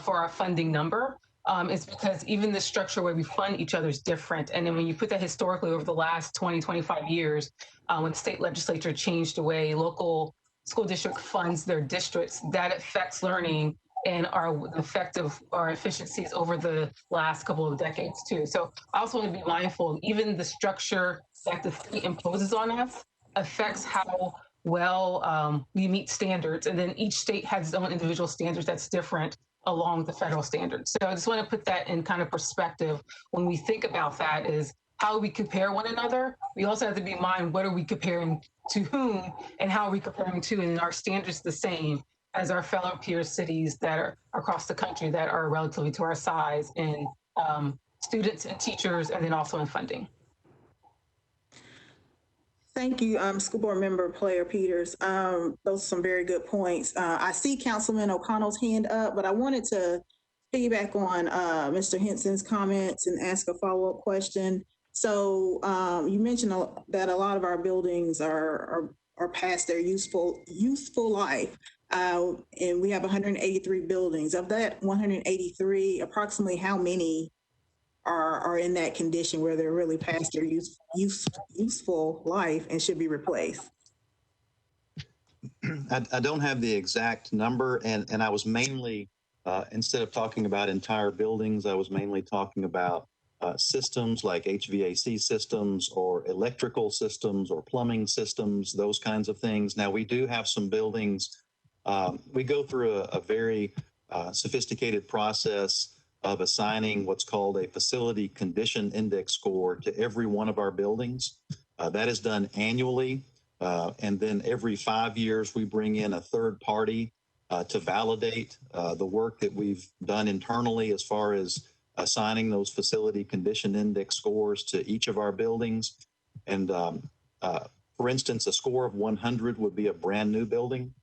Speaker 4: for our funding number. It's because even the structure where we fund each other is different. And then when you put that historically over the last 20, 25 years, when the state legislature changed the way local school district funds their districts, that affects learning and our effect of our efficiencies over the last couple of decades too. So I also want to be mindful of even the structure that the state imposes on us affects how well we meet standards. And then each state has its own individual standards that's different along with the federal standards. So I just want to put that in kind of perspective when we think about that, is how we compare one another. We also have to be in mind, what are we comparing to whom and how are we comparing to, and our standards the same as our fellow peer cities that are across the country that are relatively to our size in students and teachers, and then also in funding.
Speaker 1: Thank you, School Board Member Player Peters. Those are some very good points. I see Councilman O'Connell's hand up, but I wanted to piggyback on Mr. Henson's comments and ask a follow-up question. So you mentioned that a lot of our buildings are past their useful life. And we have 183 buildings. Of that 183, approximately how many are in that condition where they're really past their useful life and should be replaced?
Speaker 2: I don't have the exact number, and I was mainly, instead of talking about entire buildings, I was mainly talking about systems like HVAC systems or electrical systems or plumbing systems, those kinds of things. Now, we do have some buildings. We go through a very sophisticated process of assigning what's called a facility condition index score to every one of our buildings. That is done annually. And then every 5 years, we bring in a third party to validate the work that we've done internally as far as assigning those facility condition index scores to each of our buildings. And for instance, a score of 100 would be a brand new building.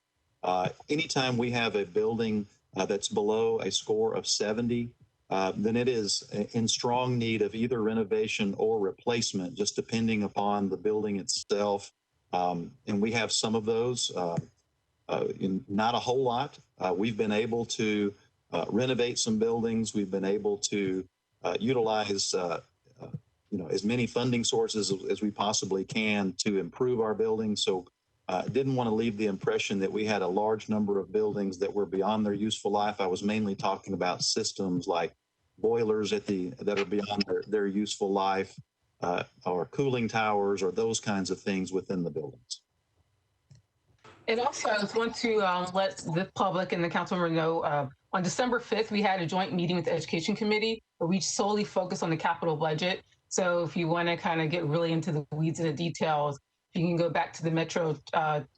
Speaker 2: Anytime we have a building that's below a score of 70, then it is in strong need of either renovation or replacement, just depending upon the building itself. And we have some of those. not a whole lot. We've been able to renovate some buildings. We've been able to utilize as many funding sources as we possibly can to improve our buildings. So didn't want to leave the impression that we had a large number of buildings that were beyond their useful life. I was mainly talking about systems like boilers that are beyond their useful life, or cooling towers, or those kinds of things within the buildings.
Speaker 4: And also, I just want to let the public and the council member know, on December 5th, we had a joint meeting with the Education Committee where we solely focused on the capital budget. So if you want to kind of get really into the weeds and the details, you can go back to the Metro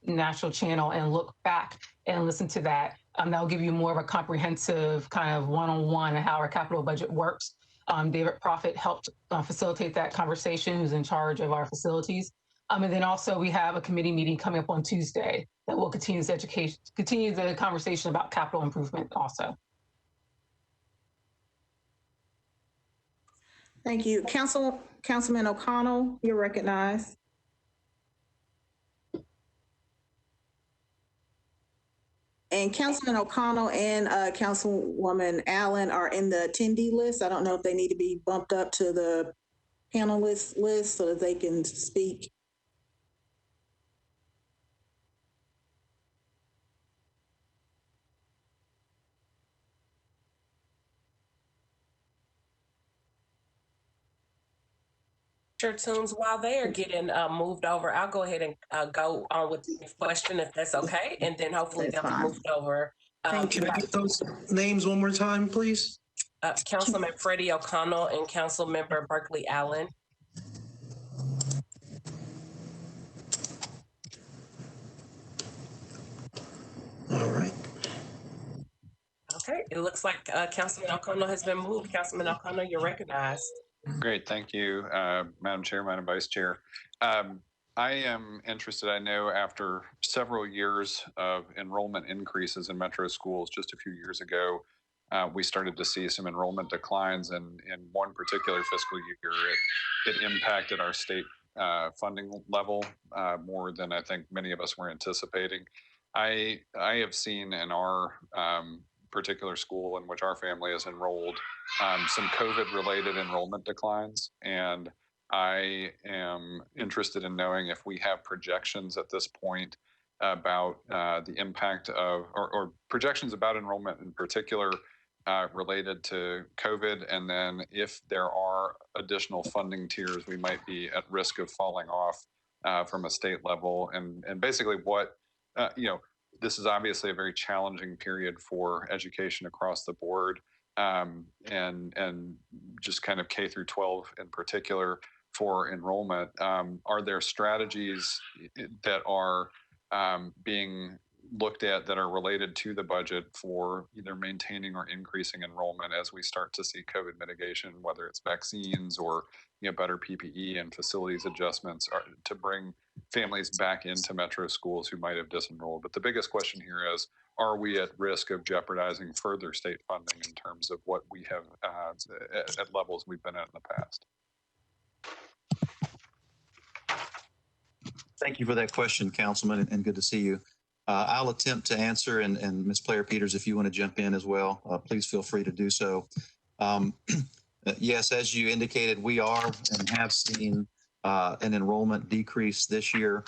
Speaker 4: Nashville channel and look back and listen to that. That'll give you more of a comprehensive kind of one-on-one how our capital budget works. David Prophet helped facilitate that conversation, who's in charge of our facilities. And then also we have a committee meeting coming up on Tuesday that will continue the conversation about capital improvement also.
Speaker 1: Thank you. Councilman O'Connell, you're recognized. And Councilman O'Connell and Councilwoman Allen are in the attendee list. I don't know if they need to be bumped up to the panelist list so that they can speak.
Speaker 5: Toombs, while they are getting moved over, I'll go ahead and go on with the question if that's okay, and then hopefully they'll be moved over.
Speaker 9: Can I get those names one more time, please?
Speaker 5: Councilman Freddie O'Connell and Councilmember Berkeley Allen.
Speaker 9: All right.
Speaker 5: Okay, it looks like Councilman O'Connell has been moved. Councilman O'Connell, you're recognized.
Speaker 10: Great, thank you, Madam Chair, Madam Vice Chair. I am interested, I know after several years of enrollment increases in Metro schools just a few years ago, we started to see some enrollment declines, and in one particular fiscal year, it impacted our state funding level more than I think many of us were anticipating. I have seen in our particular school in which our family is enrolled some COVID-related enrollment declines, and I am interested in knowing if we have projections at this point about the impact of, or projections about enrollment in particular related to COVID, and then if there are additional funding tiers we might be at risk of falling off from a state level, and basically what, this is obviously a very challenging period for education across the board, and just kind of K through 12 in particular for enrollment. Are there strategies that are being looked at that are related to the budget for either maintaining or increasing enrollment as we start to see COVID mitigation, whether it's vaccines or better PPE and facilities adjustments to bring families back into Metro schools who might have disenrolled? But the biggest question here is, are we at risk of jeopardizing further state funding in terms of what we have at levels we've been at in the past?
Speaker 2: Thank you for that question, Councilman, and good to see you. I'll attempt to answer, and Ms. Player-Peters, if you want to jump in as well, please feel free to do so. Yes, as you indicated, we are and have seen an enrollment decrease this year.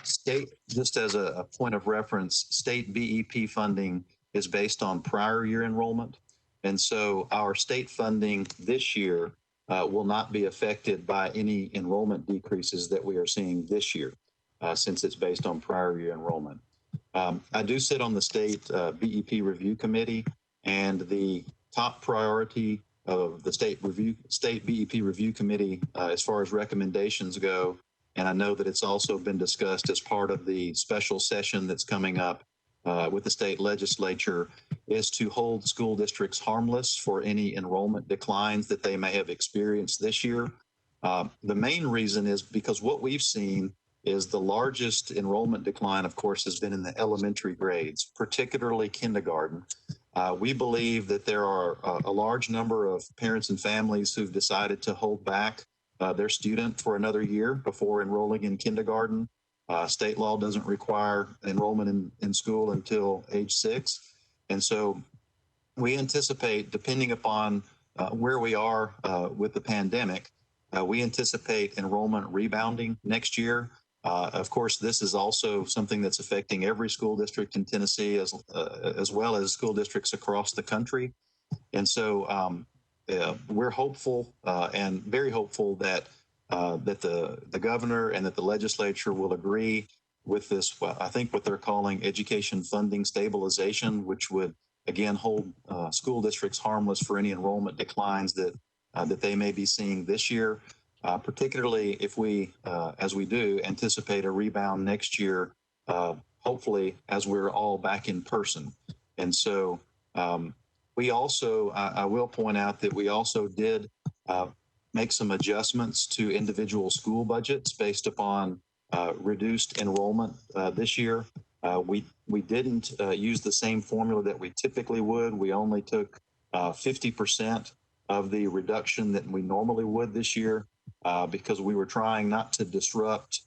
Speaker 2: State, just as a point of reference, state BEP funding is based on prior year enrollment. And so our state funding this year will not be affected by any enrollment decreases that we are seeing this year, since it's based on prior year enrollment. I do sit on the state BEP Review Committee, and the top priority of the state BEP Review Committee as far as recommendations go, and I know that it's also been discussed as part of the special session that's coming up with the state legislature, is to hold school districts harmless for any enrollment declines that they may have experienced this year. The main reason is because what we've seen is the largest enrollment decline, of course, has been in the elementary grades, particularly kindergarten. We believe that there are a large number of parents and families who've decided to hold back their student for another year before enrolling in kindergarten. State law doesn't require enrollment in school until age 6. And so we anticipate, depending upon where we are with the pandemic, we anticipate enrollment rebounding next year. Of course, this is also something that's affecting every school district in Tennessee, as well as school districts across the country. And so we're hopeful and very hopeful that the governor and that the legislature will agree with this, I think what they're calling education funding stabilization, which would again hold school districts harmless for any enrollment declines that they may be seeing this year, particularly if we, as we do, anticipate a rebound next year, hopefully as we're all back in person. And so we also, I will point out that we also did make some adjustments to individual school budgets based upon reduced enrollment this year. We didn't use the same formula that we typically would. We only took 50% of the reduction that we normally would this year because we were trying not to disrupt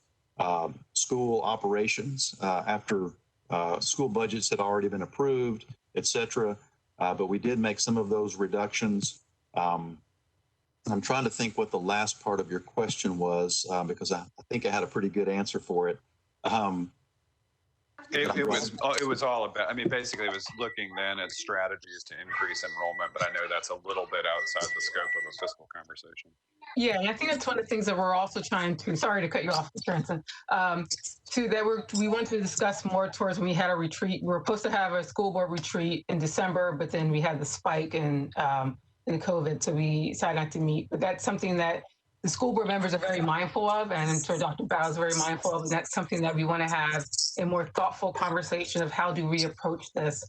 Speaker 2: school operations after school budgets had already been approved, et cetera. But we did make some of those reductions. I'm trying to think what the last part of your question was because I think I had a pretty good answer for it.
Speaker 10: It was all about, I mean, basically it was looking then at strategies to increase enrollment, but I know that's a little bit outside the scope of a fiscal conversation.
Speaker 4: Yeah, and I think that's one of the things that we're also trying to, sorry to cut you off, Mr. Henson, we want to discuss more towards when we had a retreat. We were supposed to have a school board retreat in December, but then we had the spike in COVID, so we decided not to meet. But that's something that the school board members are very mindful of, and I'm sure Dr. Bao is very mindful of, and that's something that we want to have a more thoughtful conversation of how do we approach this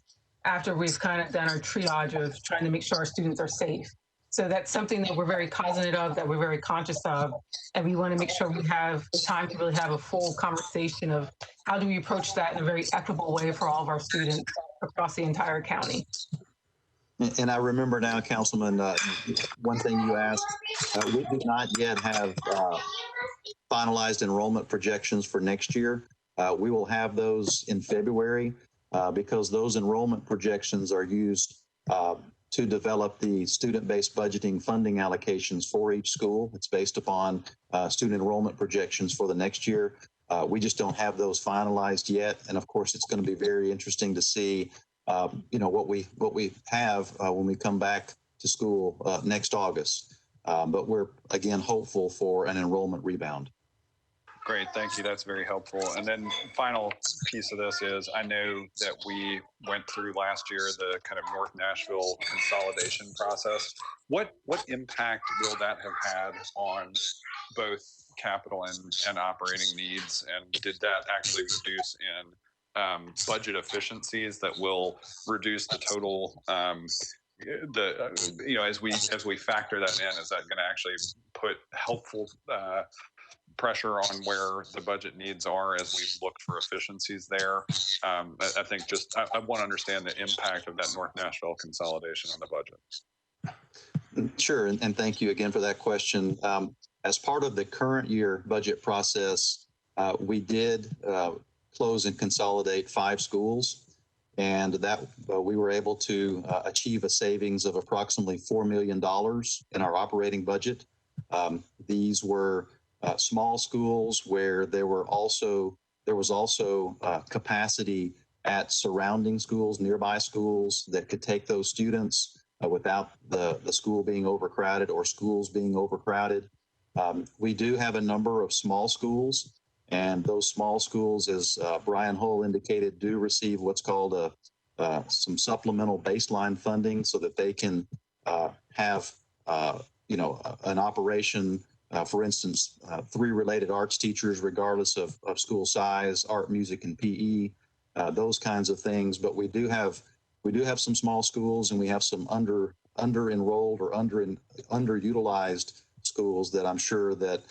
Speaker 4: after we've kind of done our triage of trying to make sure our students are safe. So that's something that we're very cognizant of, that we're very conscious of, and we want to make sure we have time to really have a full conversation of how do we approach that in a very equitable way for all of our students across the entire county.
Speaker 2: And I remember now, Councilman, one thing you asked, we do not yet have finalized enrollment projections for next year. We will have those in February because those enrollment projections are used to develop the student-based budgeting funding allocations for each school. It's based upon student enrollment projections for the next year. We just don't have those finalized yet. And of course, it's going to be very interesting to see what we have when we come back to school next August. But we're again hopeful for an enrollment rebound.
Speaker 10: Great, thank you. That's very helpful. And then final piece of this is I know that we went through last year the kind of North Nashville consolidation process. What impact will that have had on both capital and operating needs? And did that actually reduce in budget efficiencies that will reduce the total as we factor that in, is that going to actually put helpful pressure on where the budget needs are as we've looked for efficiencies there? I think I want to understand the impact of that North Nashville consolidation on the budget.
Speaker 2: Sure, and thank you again for that question. As part of the current year budget process, we did close and consolidate 5 schools, and that we were able to achieve a savings of approximately $4 million in our operating budget. These were small schools where there was also capacity at surrounding schools, nearby schools that could take those students without the school being overcrowded or schools being overcrowded. We do have a number of small schools, and those small schools, as Brian Hull indicated, do receive what's called some supplemental baseline funding so that they can have an operation. For instance, 3 related arts teachers, regardless of school size, art, music, and PE, those kinds of things. But we do have some small schools, and we have some under enrolled or underutilized schools that I'm sure that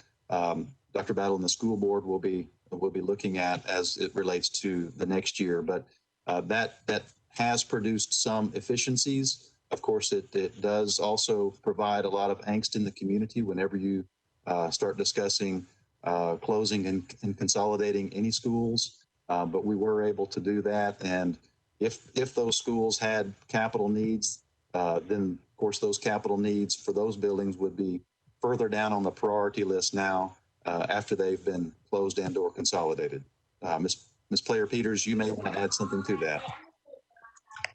Speaker 2: Dr. Battle and the school board will be looking at as it relates to the next year. But that has produced some efficiencies. Of course, it does also provide a lot of angst in the community whenever you start discussing closing and consolidating any schools, but we were able to do that. And if those schools had capital needs, then of course those capital needs for those buildings would be further down on the priority list now after they've been closed and or consolidated. Ms. Player-Peters, you may want to add something to that.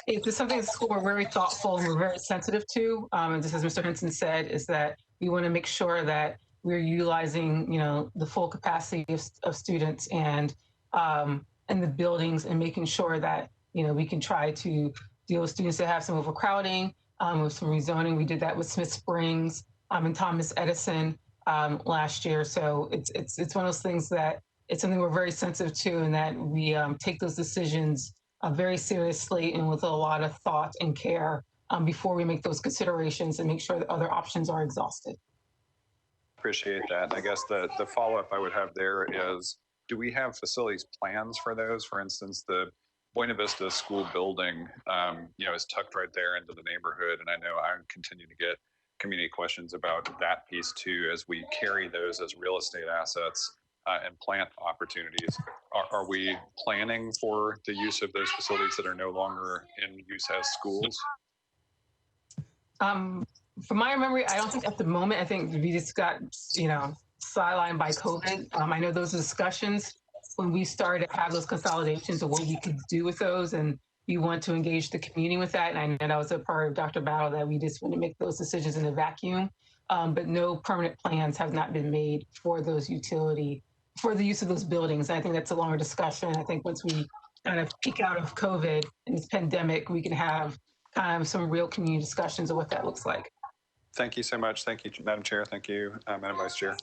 Speaker 4: It's something at school we're very thoughtful and we're very sensitive to. And just as Mr. Henson said, is that we want to make sure that we're utilizing, the full capacity of students and the buildings, and making sure that, we can try to deal with students that have some overcrowding, with some rezoning. We did that with Smith Springs and Thomas Edison last year. So it's one of those things that it's something we're very sensitive to, and that we take those decisions very seriously and with a lot of thought and care before we make those considerations and make sure that other options are exhausted.
Speaker 10: Appreciate that. I guess the follow-up I would have there is, do we have facilities plans for those? For instance, the Buena Vista School building, is tucked right there into the neighborhood. And I know I continue to get community questions about that piece too, as we carry those as real estate assets and plant opportunities. Are we planning for the use of those facilities that are no longer in use as schools?
Speaker 4: From my memory, I don't think at the moment. I think we just got, sidelined by COVID. I know those discussions when we started to have those consolidations of what we could do with those, and we want to engage the community with that. And I know that was a part of Dr. Battle, that we just want to make those decisions in a vacuum. But no permanent plans have not been made for those for the use of those buildings. I think that's a longer discussion. I think once we kind of peak out of COVID and this pandemic, we can have kind of some real community discussions of what that looks like.
Speaker 10: Thank you so much. Thank you, Madam Chair. Thank you, Madam Vice Chair.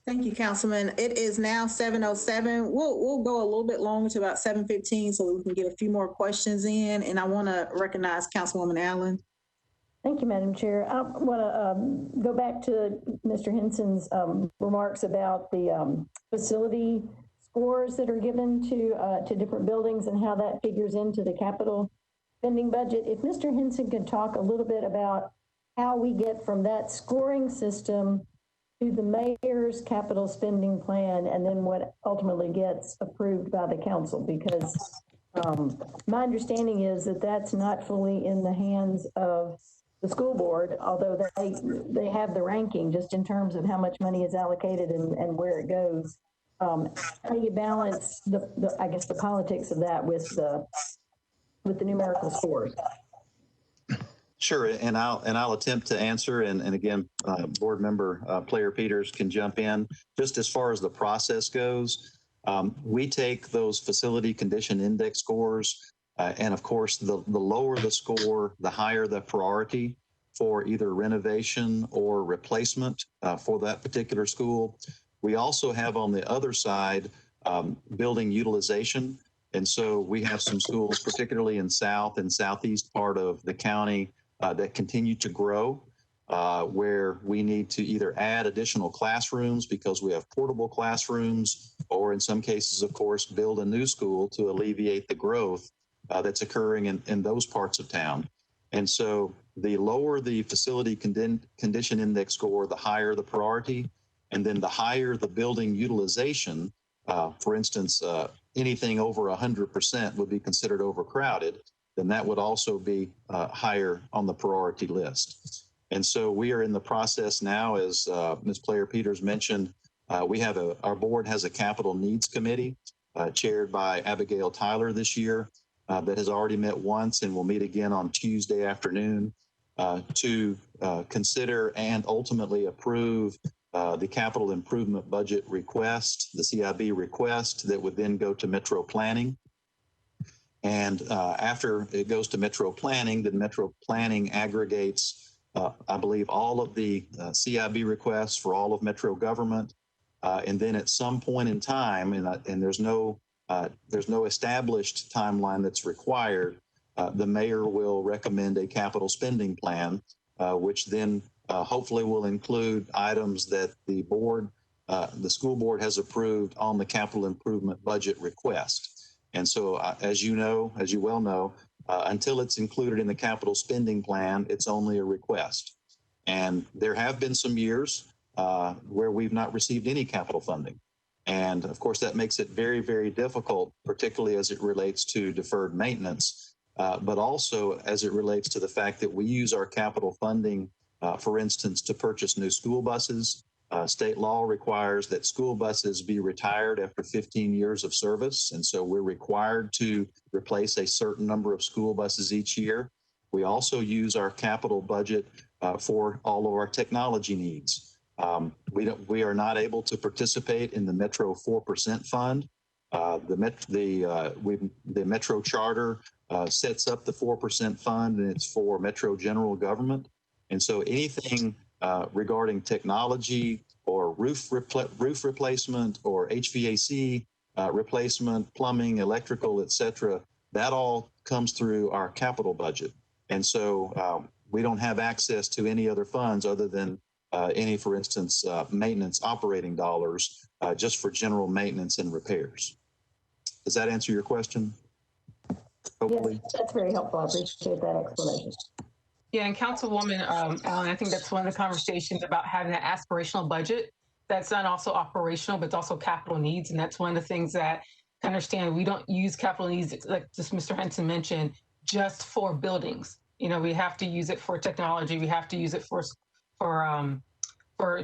Speaker 1: Thank you, Councilman. It is now 7:07. We'll go a little bit longer to about 7:15 so that we can get a few more questions in. And I want to recognize Councilwoman Allen.
Speaker 11: Thank you, Madam Chair. I want to go back to Mr. Henson's remarks about the facility scores that are given to different buildings and how that figures into the capital spending budget. If Mr. Henson could talk a little bit about how we get from that scoring system to the mayor's capital spending plan, and then what ultimately gets approved by the council, because my understanding is that that's not fully in the hands of the school board, although they have the ranking just in terms of how much money is allocated and where it goes. How do you balance I guess the politics of that with the numerical scores?
Speaker 2: Sure, and I'll attempt to answer, and again, board member Player-Peters can jump in. Just as far as the process goes, we take those facility condition index scores, and of course, the lower the score, the higher the priority for either renovation or replacement for that particular school. We also have on the other side building utilization, and so we have some schools, particularly in south and southeast part of the county, that continue to grow, where we need to either add additional classrooms because we have portable classrooms, or in some cases, of course, build a new school to alleviate the growth that's occurring in those parts of town. And so the lower the facility condition index score, the higher the priority, and then the higher the building utilization. For instance, anything over 100% would be considered overcrowded, then that would also be higher on the priority list. And so we are in the process now, as Ms. Player-Peters mentioned, our board has a capital needs committee chaired by Abigail Tyler this year that has already met once and will meet again on Tuesday afternoon to consider and ultimately approve the capital improvement budget request, the CIB request that would then go to Metro Planning. And after it goes to Metro Planning, then Metro Planning aggregates, I believe, all of the CIB requests for all of Metro government. And then at some point in time, and there's no established timeline that's required, the mayor will recommend a capital spending plan, which then hopefully will include items that the board, the school board has approved on the capital improvement budget request. And so, as you well know, until it's included in the capital spending plan, it's only a request. And there have been some years where we've not received any capital funding. And of course, that makes it very, very difficult, particularly as it relates to deferred maintenance, but also as it relates to the fact that we use our capital funding, for instance, to purchase new school buses. State law requires that school buses be retired after 15 years of service. And so we're required to replace a certain number of school buses each year. We also use our capital budget for all of our technology needs. We are not able to participate in the Metro 4% fund. The Metro Charter sets up the 4% fund, and it's for Metro general government. And so anything regarding technology or roof replacement or HVAC replacement, plumbing, electrical, et cetera, that all comes through our capital budget. And so we don't have access to any other funds other than any, for instance, maintenance operating dollars just for general maintenance and repairs. Does that answer your question? Hopefully.
Speaker 11: Yes, that's very helpful. I appreciate that explanation.
Speaker 4: Yeah, and Councilwoman Allen, I think that's one of the conversations about having an aspirational budget that's not also operational, but it's also capital needs. And that's one of the things that I understand we don't use capital needs, like just Mr. Henson mentioned, just for buildings. You know, we have to use it for technology. We have to use it for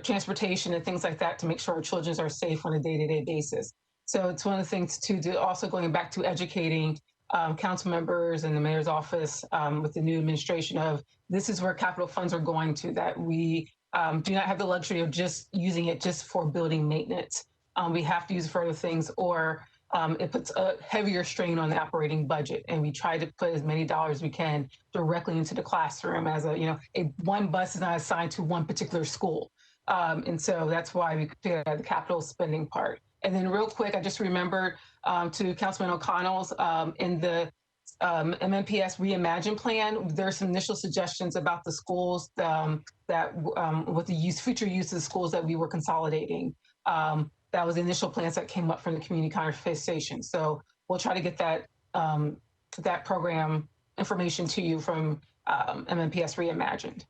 Speaker 4: transportation and things like that to make sure our children are safe on a day-to-day basis. So it's one of the things to do, also going back to educating council members and the mayor's office with the new administration of this is where capital funds are going to, that we do not have the luxury of just using it just for building maintenance. We have to use it for other things, or it puts a heavier strain on the operating budget. And we try to put as many dollars as we can directly into the classroom as one bus is not assigned to one particular school. And so that's why we did the capital spending part. And then real quick, I just remembered to Councilman O'Connell's in the MNPS Reimagine plan, there's some initial suggestions about the schools with the future use of the schools that we were consolidating. That was the initial plans that came up from the community conversation. So we'll try to get that program information to you from MNPS Reimagined.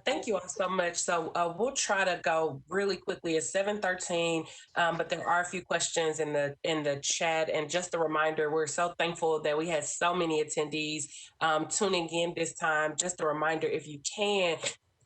Speaker 5: Thank you all so much. So we'll try to go really quickly. It's 7:13, but there are a few questions in the chat. And just a reminder, we're so thankful that we had so many attendees tuning in this time. Just a reminder, if you can,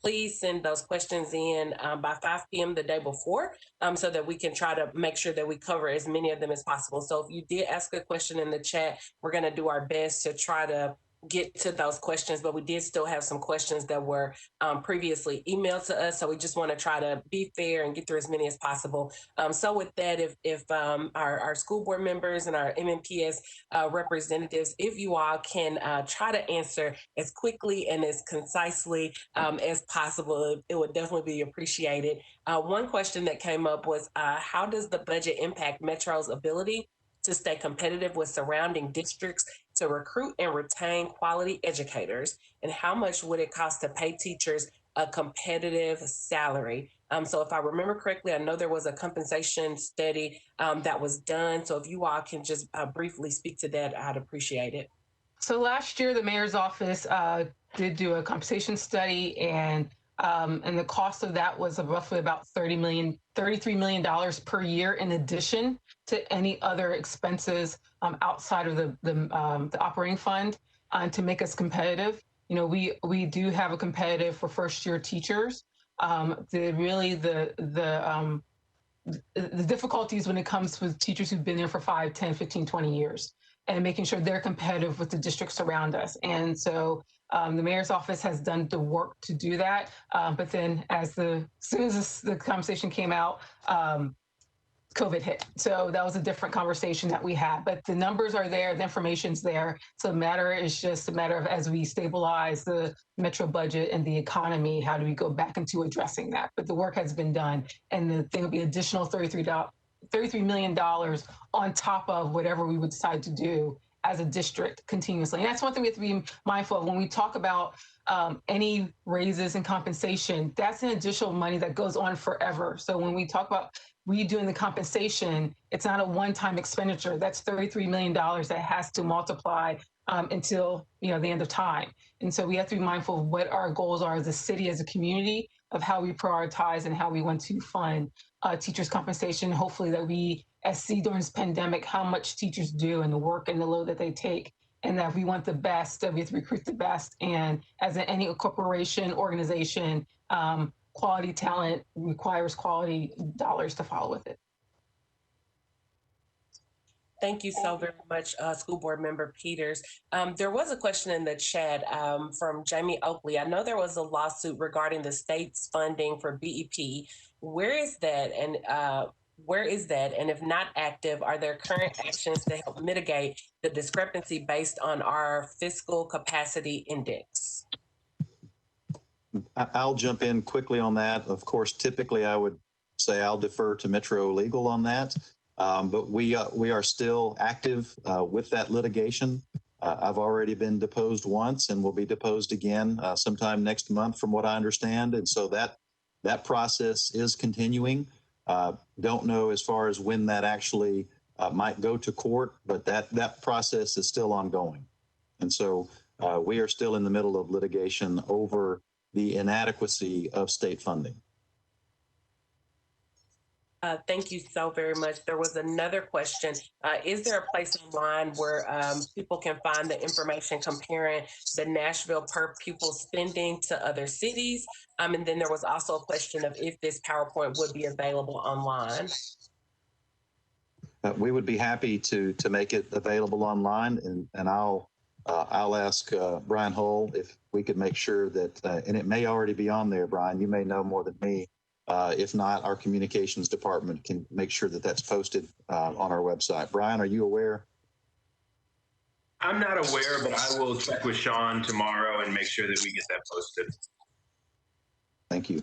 Speaker 5: please send those questions in by 5 p.m. the day before so that we can try to make sure that we cover as many of them as possible. So if you did ask a question in the chat, we're going to do our best to try to get to those questions, but we did still have some questions that were previously emailed to us. So we just want to try to be fair and get through as many as possible. So with that, if our school board members and our MNPS representatives, if you all can try to answer as quickly and as concisely as possible, it would definitely be appreciated. One question that came up was, how does the budget impact Metro's ability to stay competitive with surrounding districts to recruit and retain quality educators? And how much would it cost to pay teachers a competitive salary? So if I remember correctly, I know there was a compensation study that was done. So if you all can just briefly speak to that, I'd appreciate it.
Speaker 4: So last year, the mayor's office did do a compensation study, and the cost of that was roughly about $33 million per year, in addition to any other expenses outside of the operating fund, to make us competitive. You know, we do have a competitive for first year teachers. The difficulties when it comes with teachers who've been there for 5, 10, 15, 20 years, and making sure they're competitive with the districts around us. And so the mayor's office has done the work to do that. But then as soon as the conversation came out, COVID hit. So that was a different conversation that we had. But the numbers are there, the information's there. So the matter is just a matter of, as we stabilize the Metro budget and the economy, how do we go back into addressing that? But the work has been done. And the thing will be additional $33 million on top of whatever we would decide to do as a district continuously. And that's one thing we have to be mindful of when we talk about any raises and compensation. That's an additional money that goes on forever. So when we talk about redoing the compensation, it's not a one-time expenditure. That's $33 million that has to multiply until the end of time. And so we have to be mindful of what our goals are as a city, as a community, of how we prioritize and how we want to fund teachers' compensation. Hopefully that we see during this pandemic how much teachers do and the work and the load that they take, and that we want the best, that we have to recruit the best. And as in any corporation, organization, quality talent requires quality dollars to follow with it.
Speaker 5: Thank you so very much, School Board Member Peters. There was a question in the chat from Jamie Oakley. I know there was a lawsuit regarding the state's funding for BEP. Where is that? And And if not active, are there current actions to help mitigate the discrepancy based on our fiscal capacity index?
Speaker 2: I'll jump in quickly on that. Of course, typically I would say I'll defer to Metro Legal on that. But we are still active with that litigation. I've already been deposed once and will be deposed again sometime next month, from what I understand. And so that process is continuing. Don't know as far as when that actually might go to court, but that process is still ongoing. And so we are still in the middle of litigation over the inadequacy of state funding.
Speaker 5: Thank you so very much. There was another question. Is there a place online where people can find the information comparing the Nashville per pupil spending to other cities? And then there was also a question of if this PowerPoint would be available online.
Speaker 2: We would be happy to make it available online, and I'll ask Brian Hull if we could make sure that, and it may already be on there, Brian, you may know more than me. If not, our communications department can make sure that that's posted on our website. Brian, are you aware?
Speaker 3: I'm not aware, but I will check with Sean tomorrow and make sure that we get that posted.
Speaker 2: Thank you.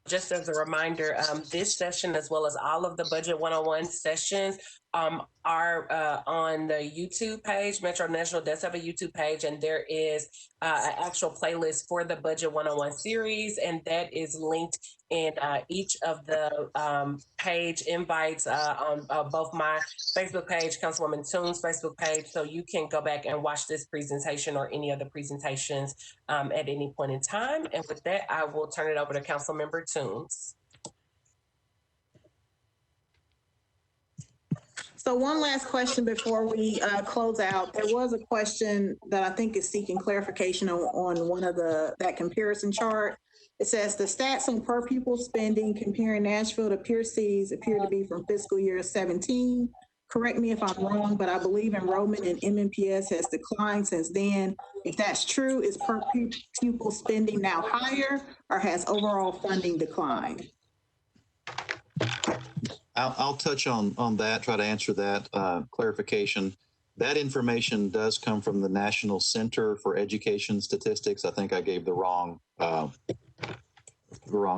Speaker 5: Just as a reminder, this session, as well as all of the Budget 101 sessions, are on the YouTube page. Metro Nashville does have a YouTube page, and there is an actual playlist for the Budget 101 series, and that is linked in each of the page invites on both my Facebook page, Councilwoman Toombs' Facebook page, so you can go back and watch this presentation or any other presentations at any point in time. And with that, I will turn it over to Councilmember Toombs.
Speaker 1: So one last question before we close out. There was a question that I think is seeking clarification on one of that comparison chart. It says the stats on per pupil spending comparing Nashville to peer cities appear to be from fiscal year 17. Correct me if I'm wrong, but I believe enrollment in MNPS has declined since then. If that's true, is per pupil spending now higher, or has overall funding declined?
Speaker 2: I'll touch on that, try to answer that clarification. That information does come from the National Center for Education Statistics. I think I gave the wrong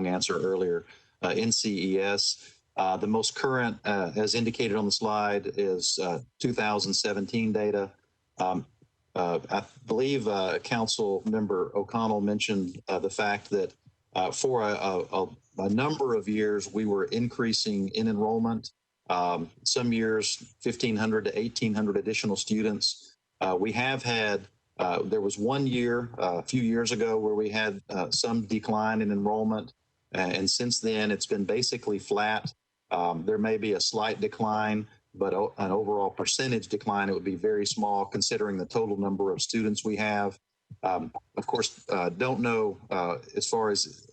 Speaker 2: answer earlier. NCES. The most current, as indicated on the slide, is 2017 data. I believe Council Member O'Connell mentioned the fact that for a number of years, we were increasing in enrollment. Some years, 1,500 to 1,800 additional students. We have had, there was 1 year, a few years ago, where we had some decline in enrollment. And since then, it's been basically flat. There may be a slight decline, but an overall percentage decline, it would be very small considering the total number of students we have. Of course, don't know as far as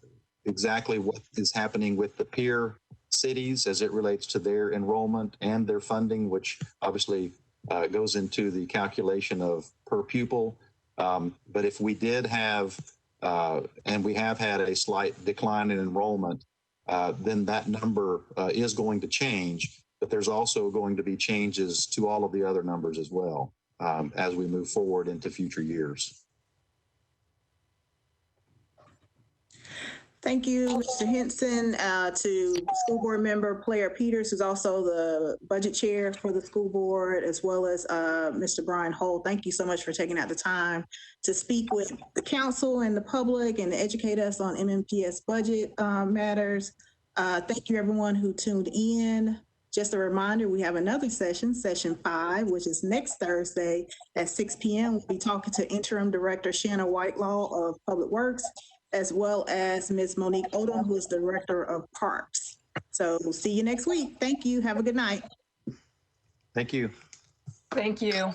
Speaker 2: exactly what is happening with the peer cities as it relates to their enrollment and their funding, which obviously goes into the calculation of per pupil. But if we did have, and we have had a slight decline in enrollment, then that number is going to change, but there's also going to be changes to all of the other numbers as well as we move forward into future years.
Speaker 1: Thank you, Mr. Henson, to School Board Member Player Peters, who's also the Budget Chair for the school board, as well as Mr. Brian Hull. Thank you so much for taking out the time to speak with the council and the public and to educate us on MNPS budget matters. Thank you, everyone who tuned in Just a reminder, we have another session, session 5, which is next Thursday at 6 p.m. We'll be talking to Interim Director Shanna Whitelaw of Public Works, as well as Ms. Monique Odom, who is Director of Parks. So we'll see you next week. Thank you. Have a good night.
Speaker 2: Thank you.
Speaker 4: Thank you.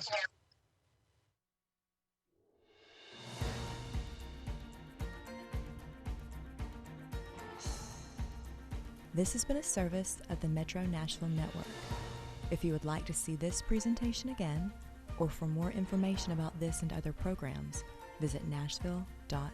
Speaker 12: This has been a service of the Metro Nashville Network. If you would like to see this presentation again, or for more information about this and other programs, visit nashville.gov.